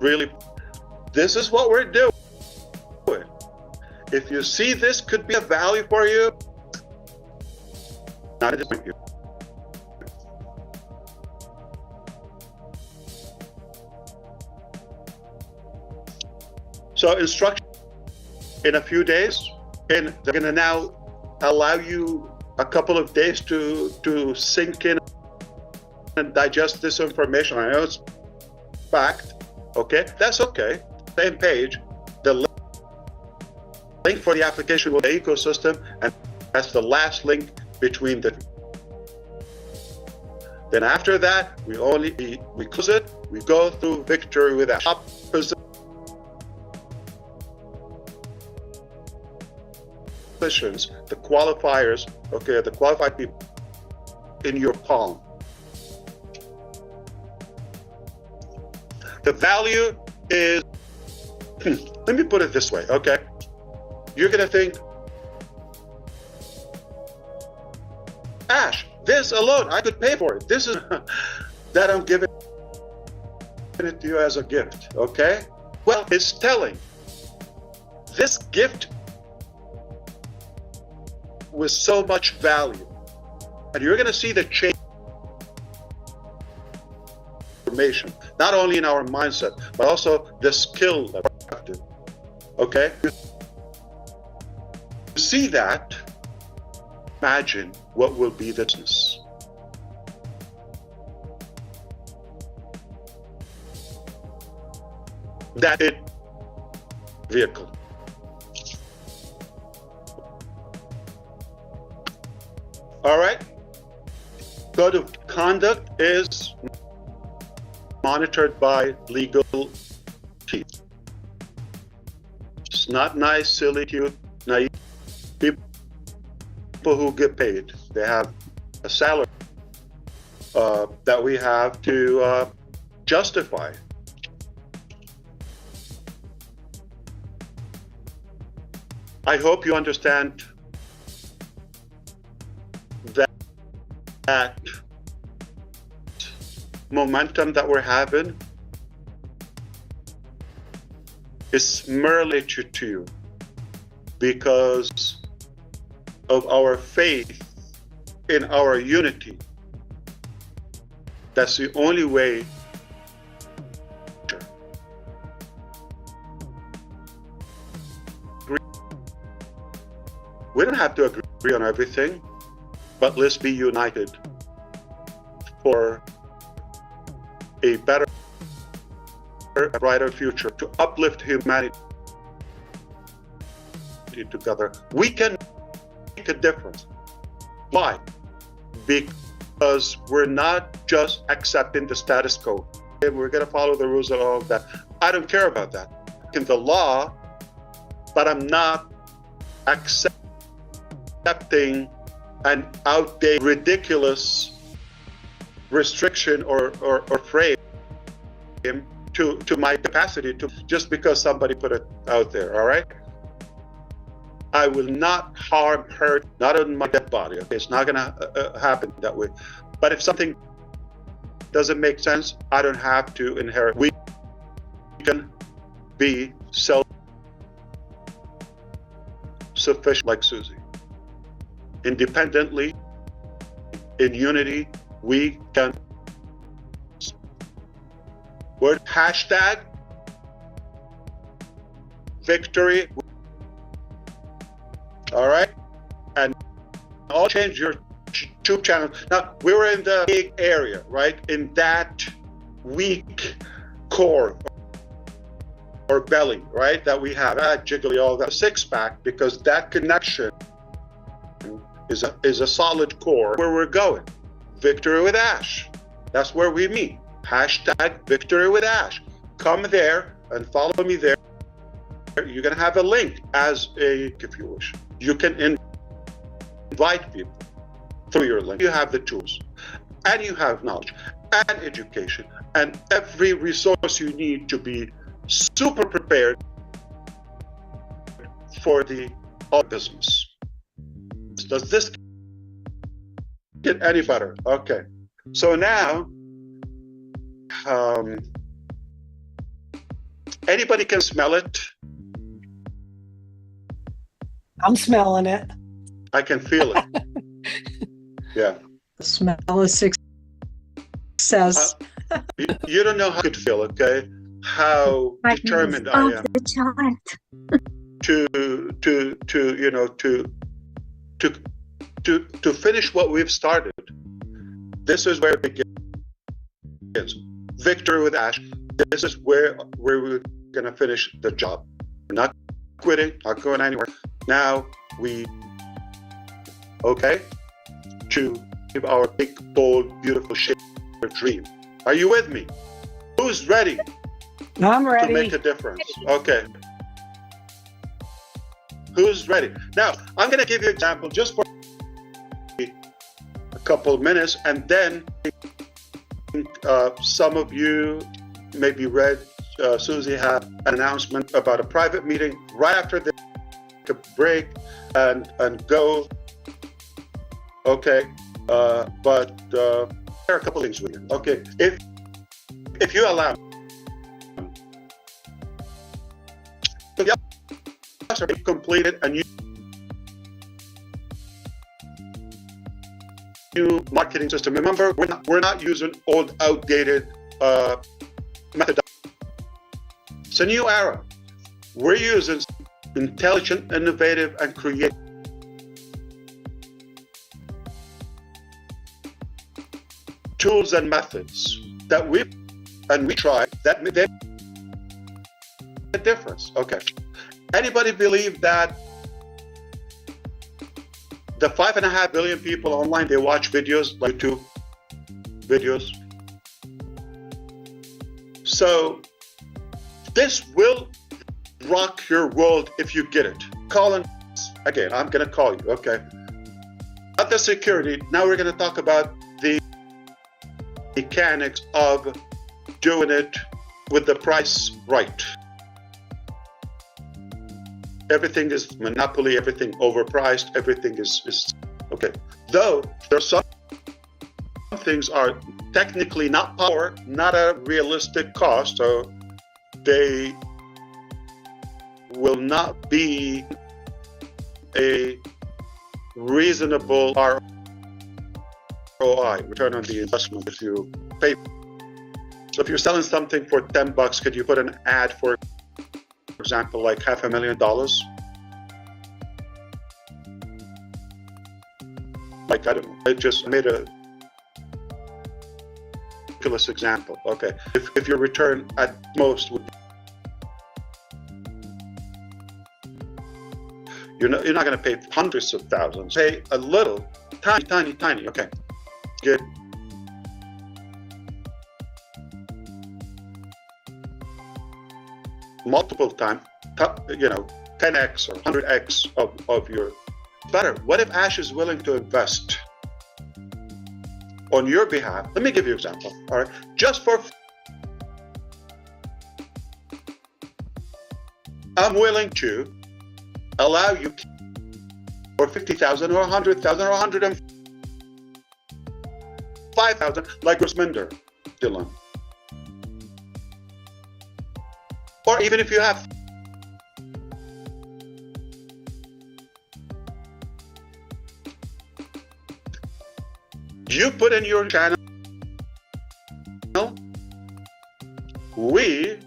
Really, this is what we're doing. If you see this could be a value for you, not a disappointment. So instruction in a few days, and they're going to now allow you a couple of days to sink in and digest this information. I know it's fact, okay? That's okay. Same page. The link for the application will be the ecosystem, and that's the last link between the. Then after that, we close it. We go through victory with a opposite positions, the qualifiers, okay, the qualified people in your palm. The value is, let me put it this way, okay? You're gonna think, Ash, this alone, I could pay for it. This is that I'm giving it to you as a gift, okay? Well, it's telling. This gift with so much value, and you're going to see the change information, not only in our mindset, but also the skill that we have to. Okay, you see that, imagine what will be the business. That it vehicle. All right. Code of conduct is monitored by legal team. It's not nice, silly, cute, naive people who get paid. They have a salary that we have to justify. I hope you understand that momentum that we're having is merely to you because of our faith in our unity. That's the only way. We don't have to agree on everything, but let's be united for a better, brighter future, to uplift humanity together. We can make a difference. Why? Because we're not just accepting the status quo. And we're going to follow the rules and all of that. I don't care about that. In the law, but I'm not accepting an outdated, ridiculous restriction or frame to my capacity to just because somebody put it out there. All right, I will not harm, hurt, not on my dead body. Okay, it's not gonna happen that way. But if something doesn't make sense, I don't have to inherit. We can be self-sufficient like Susie. Independently, in unity, we can. Word hashtag victory. All right, and I'll change your YouTube channel. Now we were in the big area, right? In that weak core or belly, right? That we have jiggly, all that six-pack, because that connection is a solid core where we're going. Victory with Ash. That's where we meet. Hashtag victory with Ash. Come there and follow me there. You're gonna have a link as if you wish. You can invite people through your link. You have the tools, and you have knowledge, and education, and every resource you need to be super prepared for the business. Does this get any better? Okay. So now, anybody can smell it. I'm smelling it. I can feel it. Yeah. The smell is success. You don't know how I could feel, okay? How determined I am to finish what we've started. This is where it begins. Victory with Ash. This is where we're gonna finish the job. We're not quitting, not going anywhere. Now to give our big, bold, beautiful shape of dream. Are you with me? Who's ready? I'm ready. To make a difference. Okay. Who's ready? Now, I'm going to give you an example just for a couple of minutes, and then some of you maybe read Susie had an announcement about a private meeting right after the break and go. Okay, but there are a couple things with it. Okay, if you allow me, the jobs are completed and new marketing system. Remember, we're not using old, outdated methodology. It's a new era. We're using intelligent, innovative, and creative tools and methods that we try that make a difference. Okay. Anybody believe that the 5.5 billion people online, they watch videos like YouTube videos? So this will rock your world if you get it. Colin, again, I'm gonna call you, okay? At the security, now we're gonna talk about the mechanics of doing it with the price right. Everything is monopoly, everything overpriced, everything is okay. Though there are some things are technically not power, not a realistic cost, so they will not be a reasonable ROI, return on the investment, if you pay. So if you're selling something for $10, could you put an ad for example, like $500,000? Like, I don't know, I just made a ridiculous example. Okay, if your return at most would be, you're not going to pay hundreds of thousands. Pay a little, tiny. Okay, good. Multiple times, 10x or 100x of your better. What if Ash is willing to invest on your behalf? Let me give you an example. All right, just for I'm willing to allow you or 50,000 or 100,000 or 105,000, like Rosminder Dylan. Or even if you have you put in your channel, we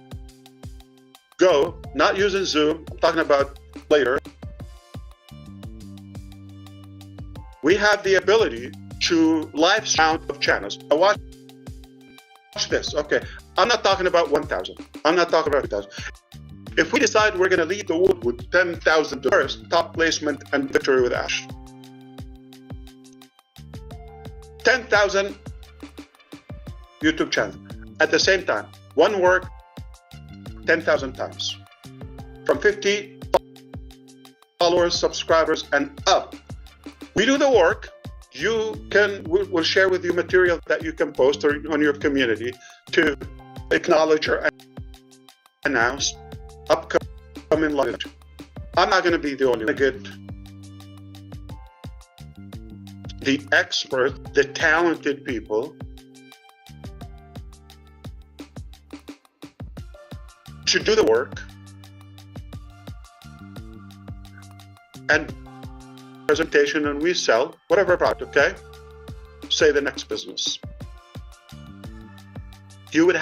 go, not using Zoom, I'm talking about later. We have the ability to live stream of channels. Now watch this, okay. I'm not talking about 1,000. I'm not talking about 2,000. If we decide we're going to lead the world with 10,000 first, top placement and victory with Ash. 10,000 YouTube channels. At the same time, one work 10,000 times. From 50 followers, subscribers, and up. We do the work. We'll share with you material that you can post or on your community to acknowledge or announce upcoming live. I'm not going to be the only one to get the expert, the talented people to do the work and presentation, and we sell whatever product, okay? Say the next business. You would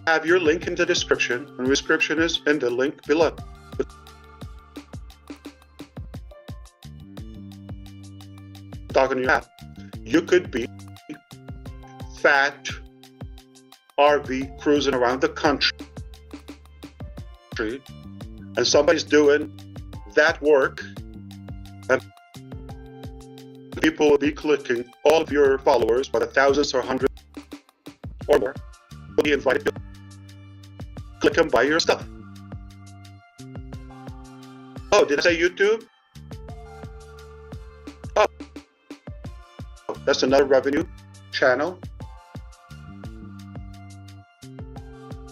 have your link in the description, and the description is in the link below. Talking to you, you could be fat RV cruising around the country, and somebody's doing that work, and people will be clicking, all of your followers, whether thousands or hundreds or more, will be invited to click and buy your stuff. Oh, did I say YouTube? Oh, that's another revenue channel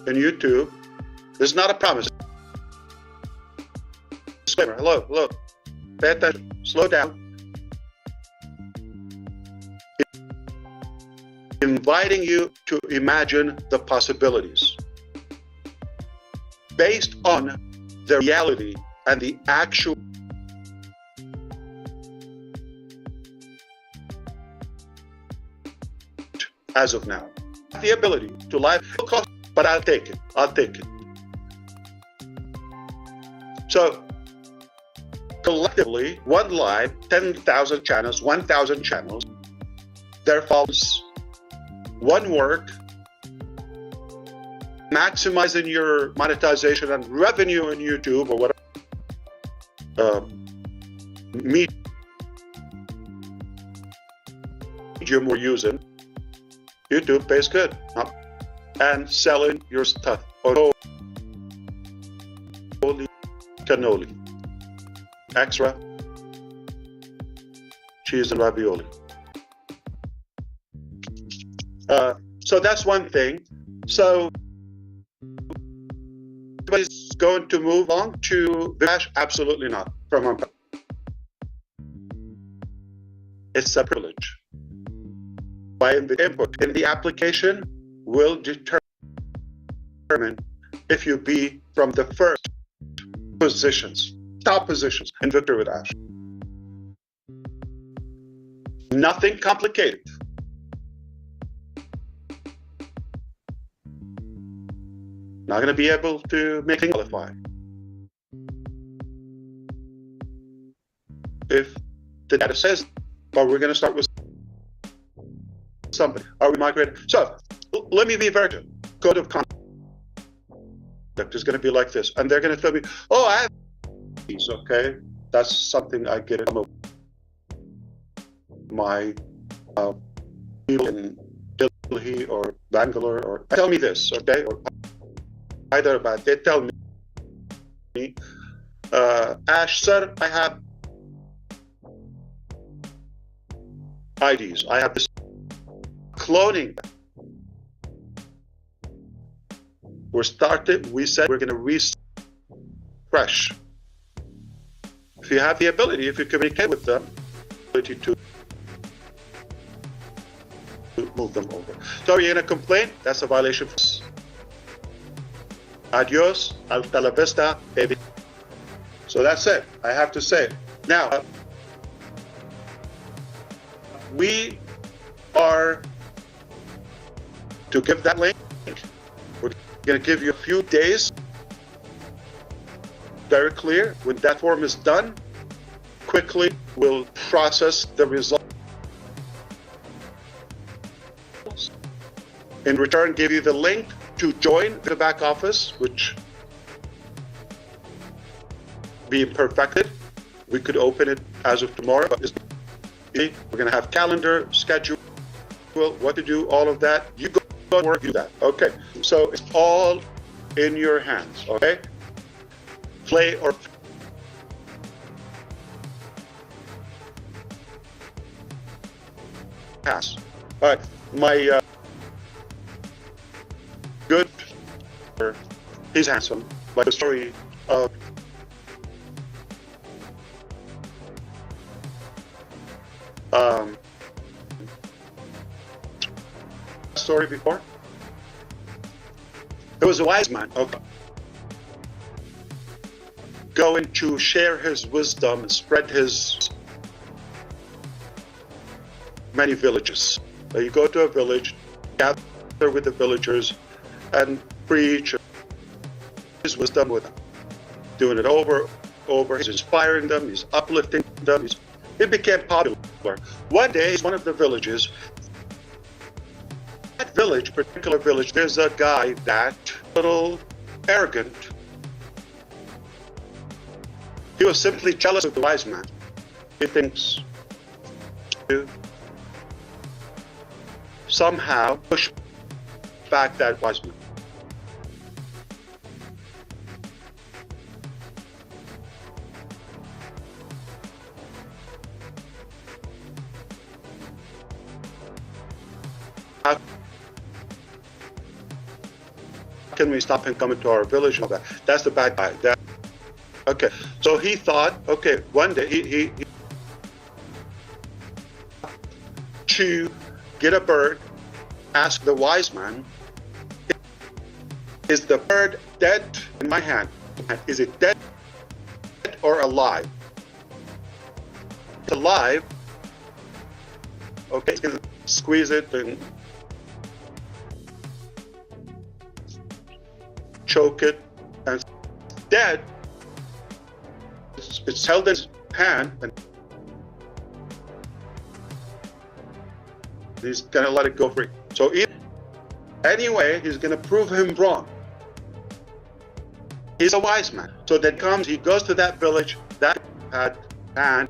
in YouTube. This is not a promise. Disclaimer. Hello. Pay attention. Slow down. Inviting you to imagine the possibilities based on the reality and the actual as of now. The ability to live cost, but I'll take it. So collectively, one live, 10,000 channels, 1,000 channels, there follows one work, maximizing your monetization and revenue in YouTube or whatever medium we're using. YouTube pays good, and selling your stuff. Holy cannoli, extra cheese and ravioli. So that's one thing. So everybody's going to move on to Dash? Absolutely not. It's a privilege. By the input in the application will determine if you be from the first positions, top positions in Victory with Ash. Nothing complicated. Not going to be able to make things qualify. If the data says, but we're going to start with something. Are we migrating? So let me be very clear. Code of conduct is going to be like this, and they're going to tell me, "Oh, I have these." Okay, that's something I get from my people in Delhi or Bangalore, or tell me this, okay, or Hyderabad. They tell me, Ash, sir, I have IDs. I have this. Cloning. We said we're going to refresh if you have the ability, if you communicate with them, ability to move them over. So are you going to complain? That's a violation. Adios, hasta la vista, baby. So that's it. I have to say. Now, we are to give that link. We're going to give you a few days. Very clear. When that form is done, quickly we'll process the results. In return, give you the link to join the back office, which being perfected. We could open it as of tomorrow, but we're going to have calendar, schedule, what to do, all of that. You go to work, do that. Okay, so it's all in your hands, okay? Play or pass. All right, my good, he's handsome, like the story of story before. There was a wise man, okay, going to share his wisdom and spread his many villages. So you go to a village, gather with the villagers, and preach his wisdom with them. Doing it over. He's inspiring them, he's uplifting them. It became popular. One day, one of the villages, that village, particular village, there's a guy that little arrogant. He was simply jealous of the wise man. He thinks to somehow push back that wise man. How can we stop him coming to our village and all that? That's the bad guy. Okay, so he thought, okay, one day he to get a bird, ask the wise man, is the bird dead in my hand? Is it dead or alive? It's alive. Okay, he's gonna squeeze it and choke it, and it's dead. It's held in his hand, and he's gonna let it go free. So anyway, he's gonna prove him wrong. He's a wise man. So then he goes to that village, that had hand.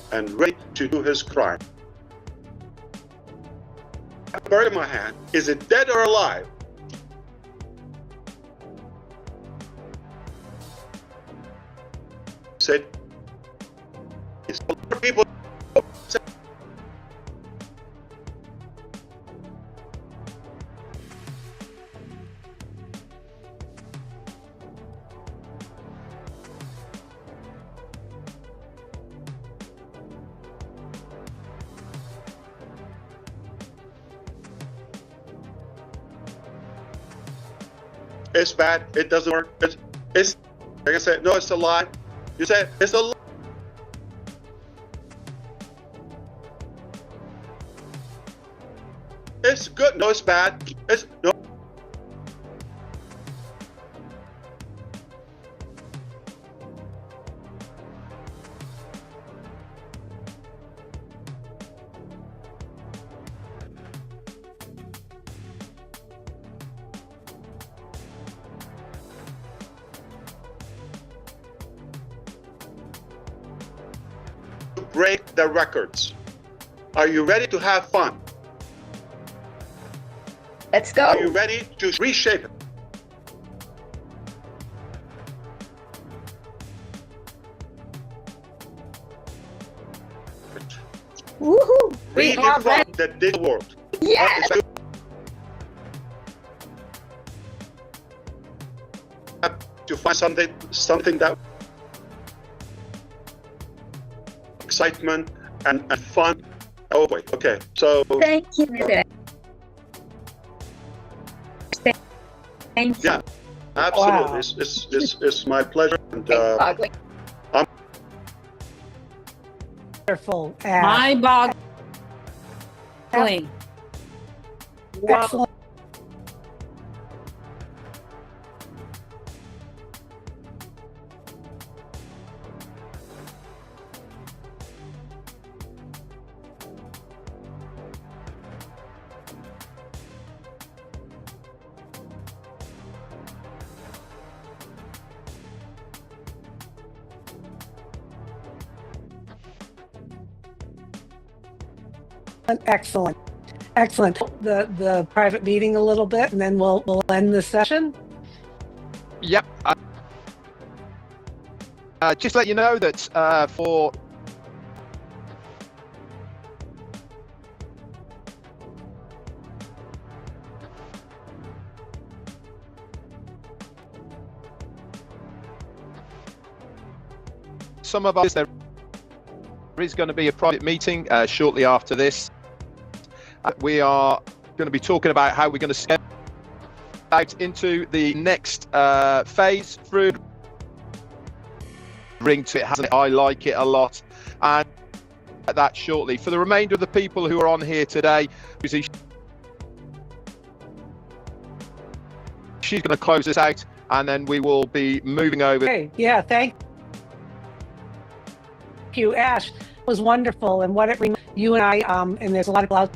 And ready to do his crime. A bird in my hand. Is it dead or alive? Said, people. It's bad. It doesn't work. It's like I said, no, it's alive. You said it's alive. It's good. No, it's bad. It's no. break the records. Are you ready to have fun? Let's go. Are you ready to reshape it? Woohoo! We are ready. Redefine the digital world. Yes. To find something that excitement and fun. Oh boy. Okay. So Thank you, Mr. Thank you. yeah, absolutely. Wow. It's my pleasure. And Ugly. Wonderful. Ash. My boggling. Excellent. Excellent. Excellent. The private meeting a little bit, and then we'll end the session. Yep. Just let you know that for some of us, there is going to be a private meeting shortly after this. We are going to be talking about how we're going to scale out into the next phase through ring to it. Hasn't it? I like it a lot, and that shortly. For the remainder of the people who are on here today, she's going to close this out, and then we will be moving over. Okay. Yeah. Thank you, Ash. It was wonderful, and what it you and I and there's a lot of people out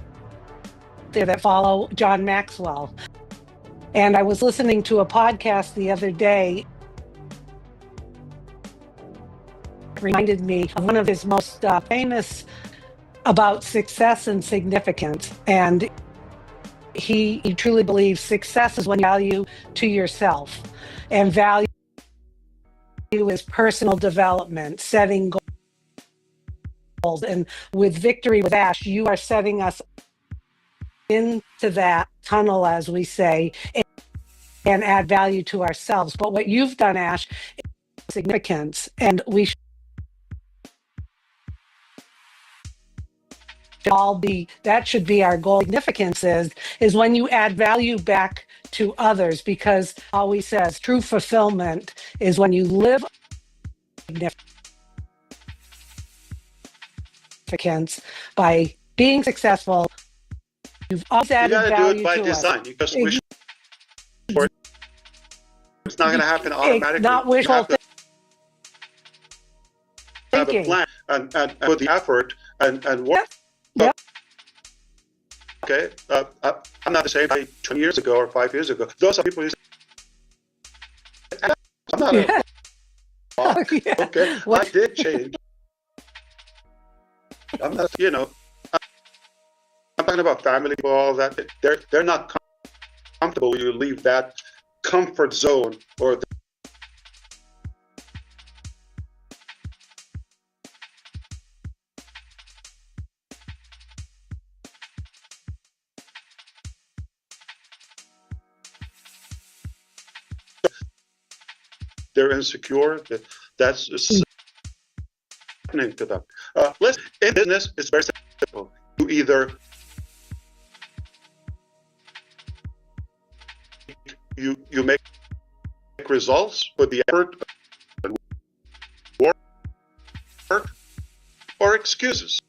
there that follow John Maxwell. And I was listening to a podcast the other day. It reminded me of one of his most famous about success and significance. And he truly believes success is when you value to yourself, and value is personal development, setting goals. And with Victory with Ash, you are setting us into that tunnel, as we say, and add value to ourselves. But what you've done, Ash, is significance, and we should all be, that should be our goal. Significance is when you add value back to others, because always says true fulfillment is when you live significance by being successful. You've always you added got to do value it by to design. us. You just wish for it. It's not going to happen automatically. Not You wishful have to have a thinking. plan and put the effort and work. Yep. Okay, I'm not the same guy 20 years ago or 5 years ago. Those are people who say, I'm not Yeah. Yeah. okay, I What- did change. I'm not, I'm talking about family, all that. They're not comfortable. You leave that comfort zone or they're insecure. That's happening to them. Listen, in business, it's very simple. You either you make results with the effort and work, or excuses.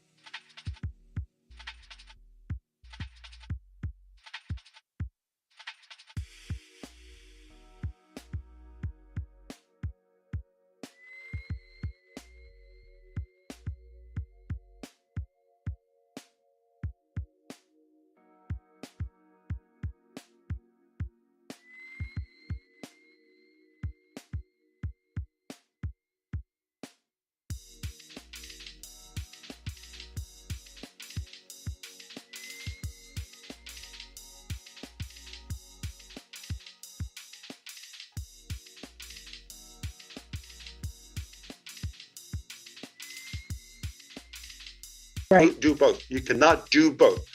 Right. do both. You cannot do both.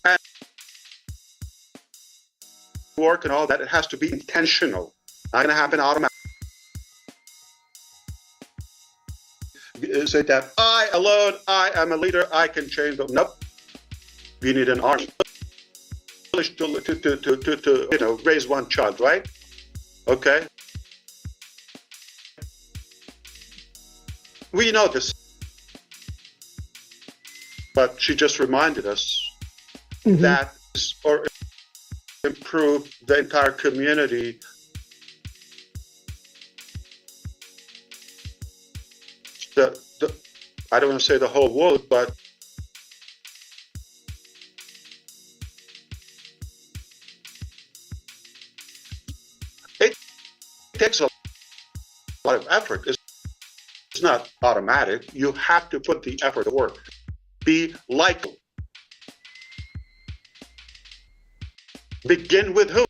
And work and all that, it has to be intentional. Not going to happen automatically. Say that I alone, I am a leader, I can change the. Nope. You need an army to raise one child, right? Okay. We know this, but she just reminded us that or improve the entire community. I don't want to say the whole world, but it takes a lot of effort. It's not automatic. You have to put the effort to work. Be likable. Begin with who?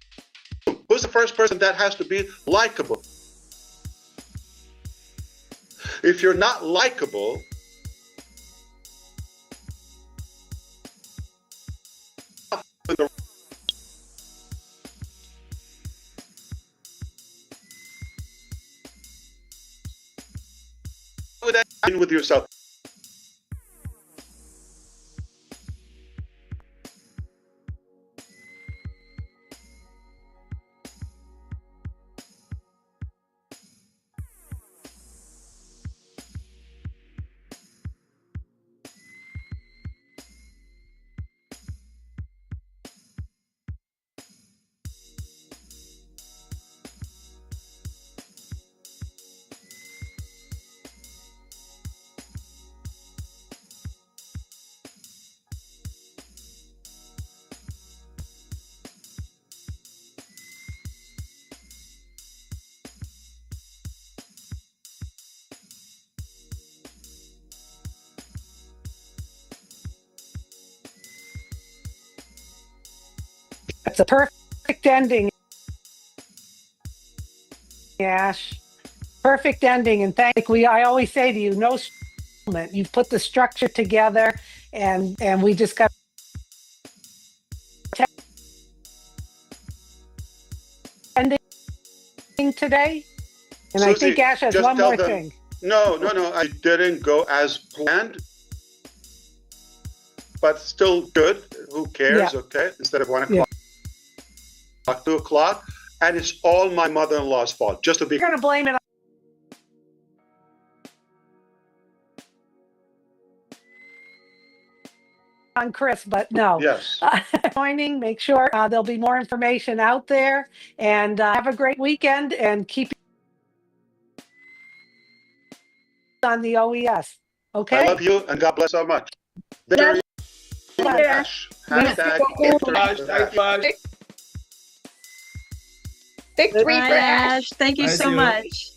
Who's the first person that has to be likable? If you're not likable, with yourself. It's a perfect ending, Ash. Perfect ending, and I always say to you, no moment. You've put the structure together, and we just got ending today. And Susie, I think Ash has one more thing. No, I didn't go as planned, but still good. Who cares? Yeah. Okay, instead of 1 o'clock. 2 o'clock, and it's all my mother-in-law's fault. Just to be. You're going to blame it on Chris, but no. Yes. Joining, make sure there'll be more information out there, and have a great weekend, and keep on the OES. Okay. I love you, and God bless so much. Victory. Ash. Hashtag Victory for Ash. Thank you so much.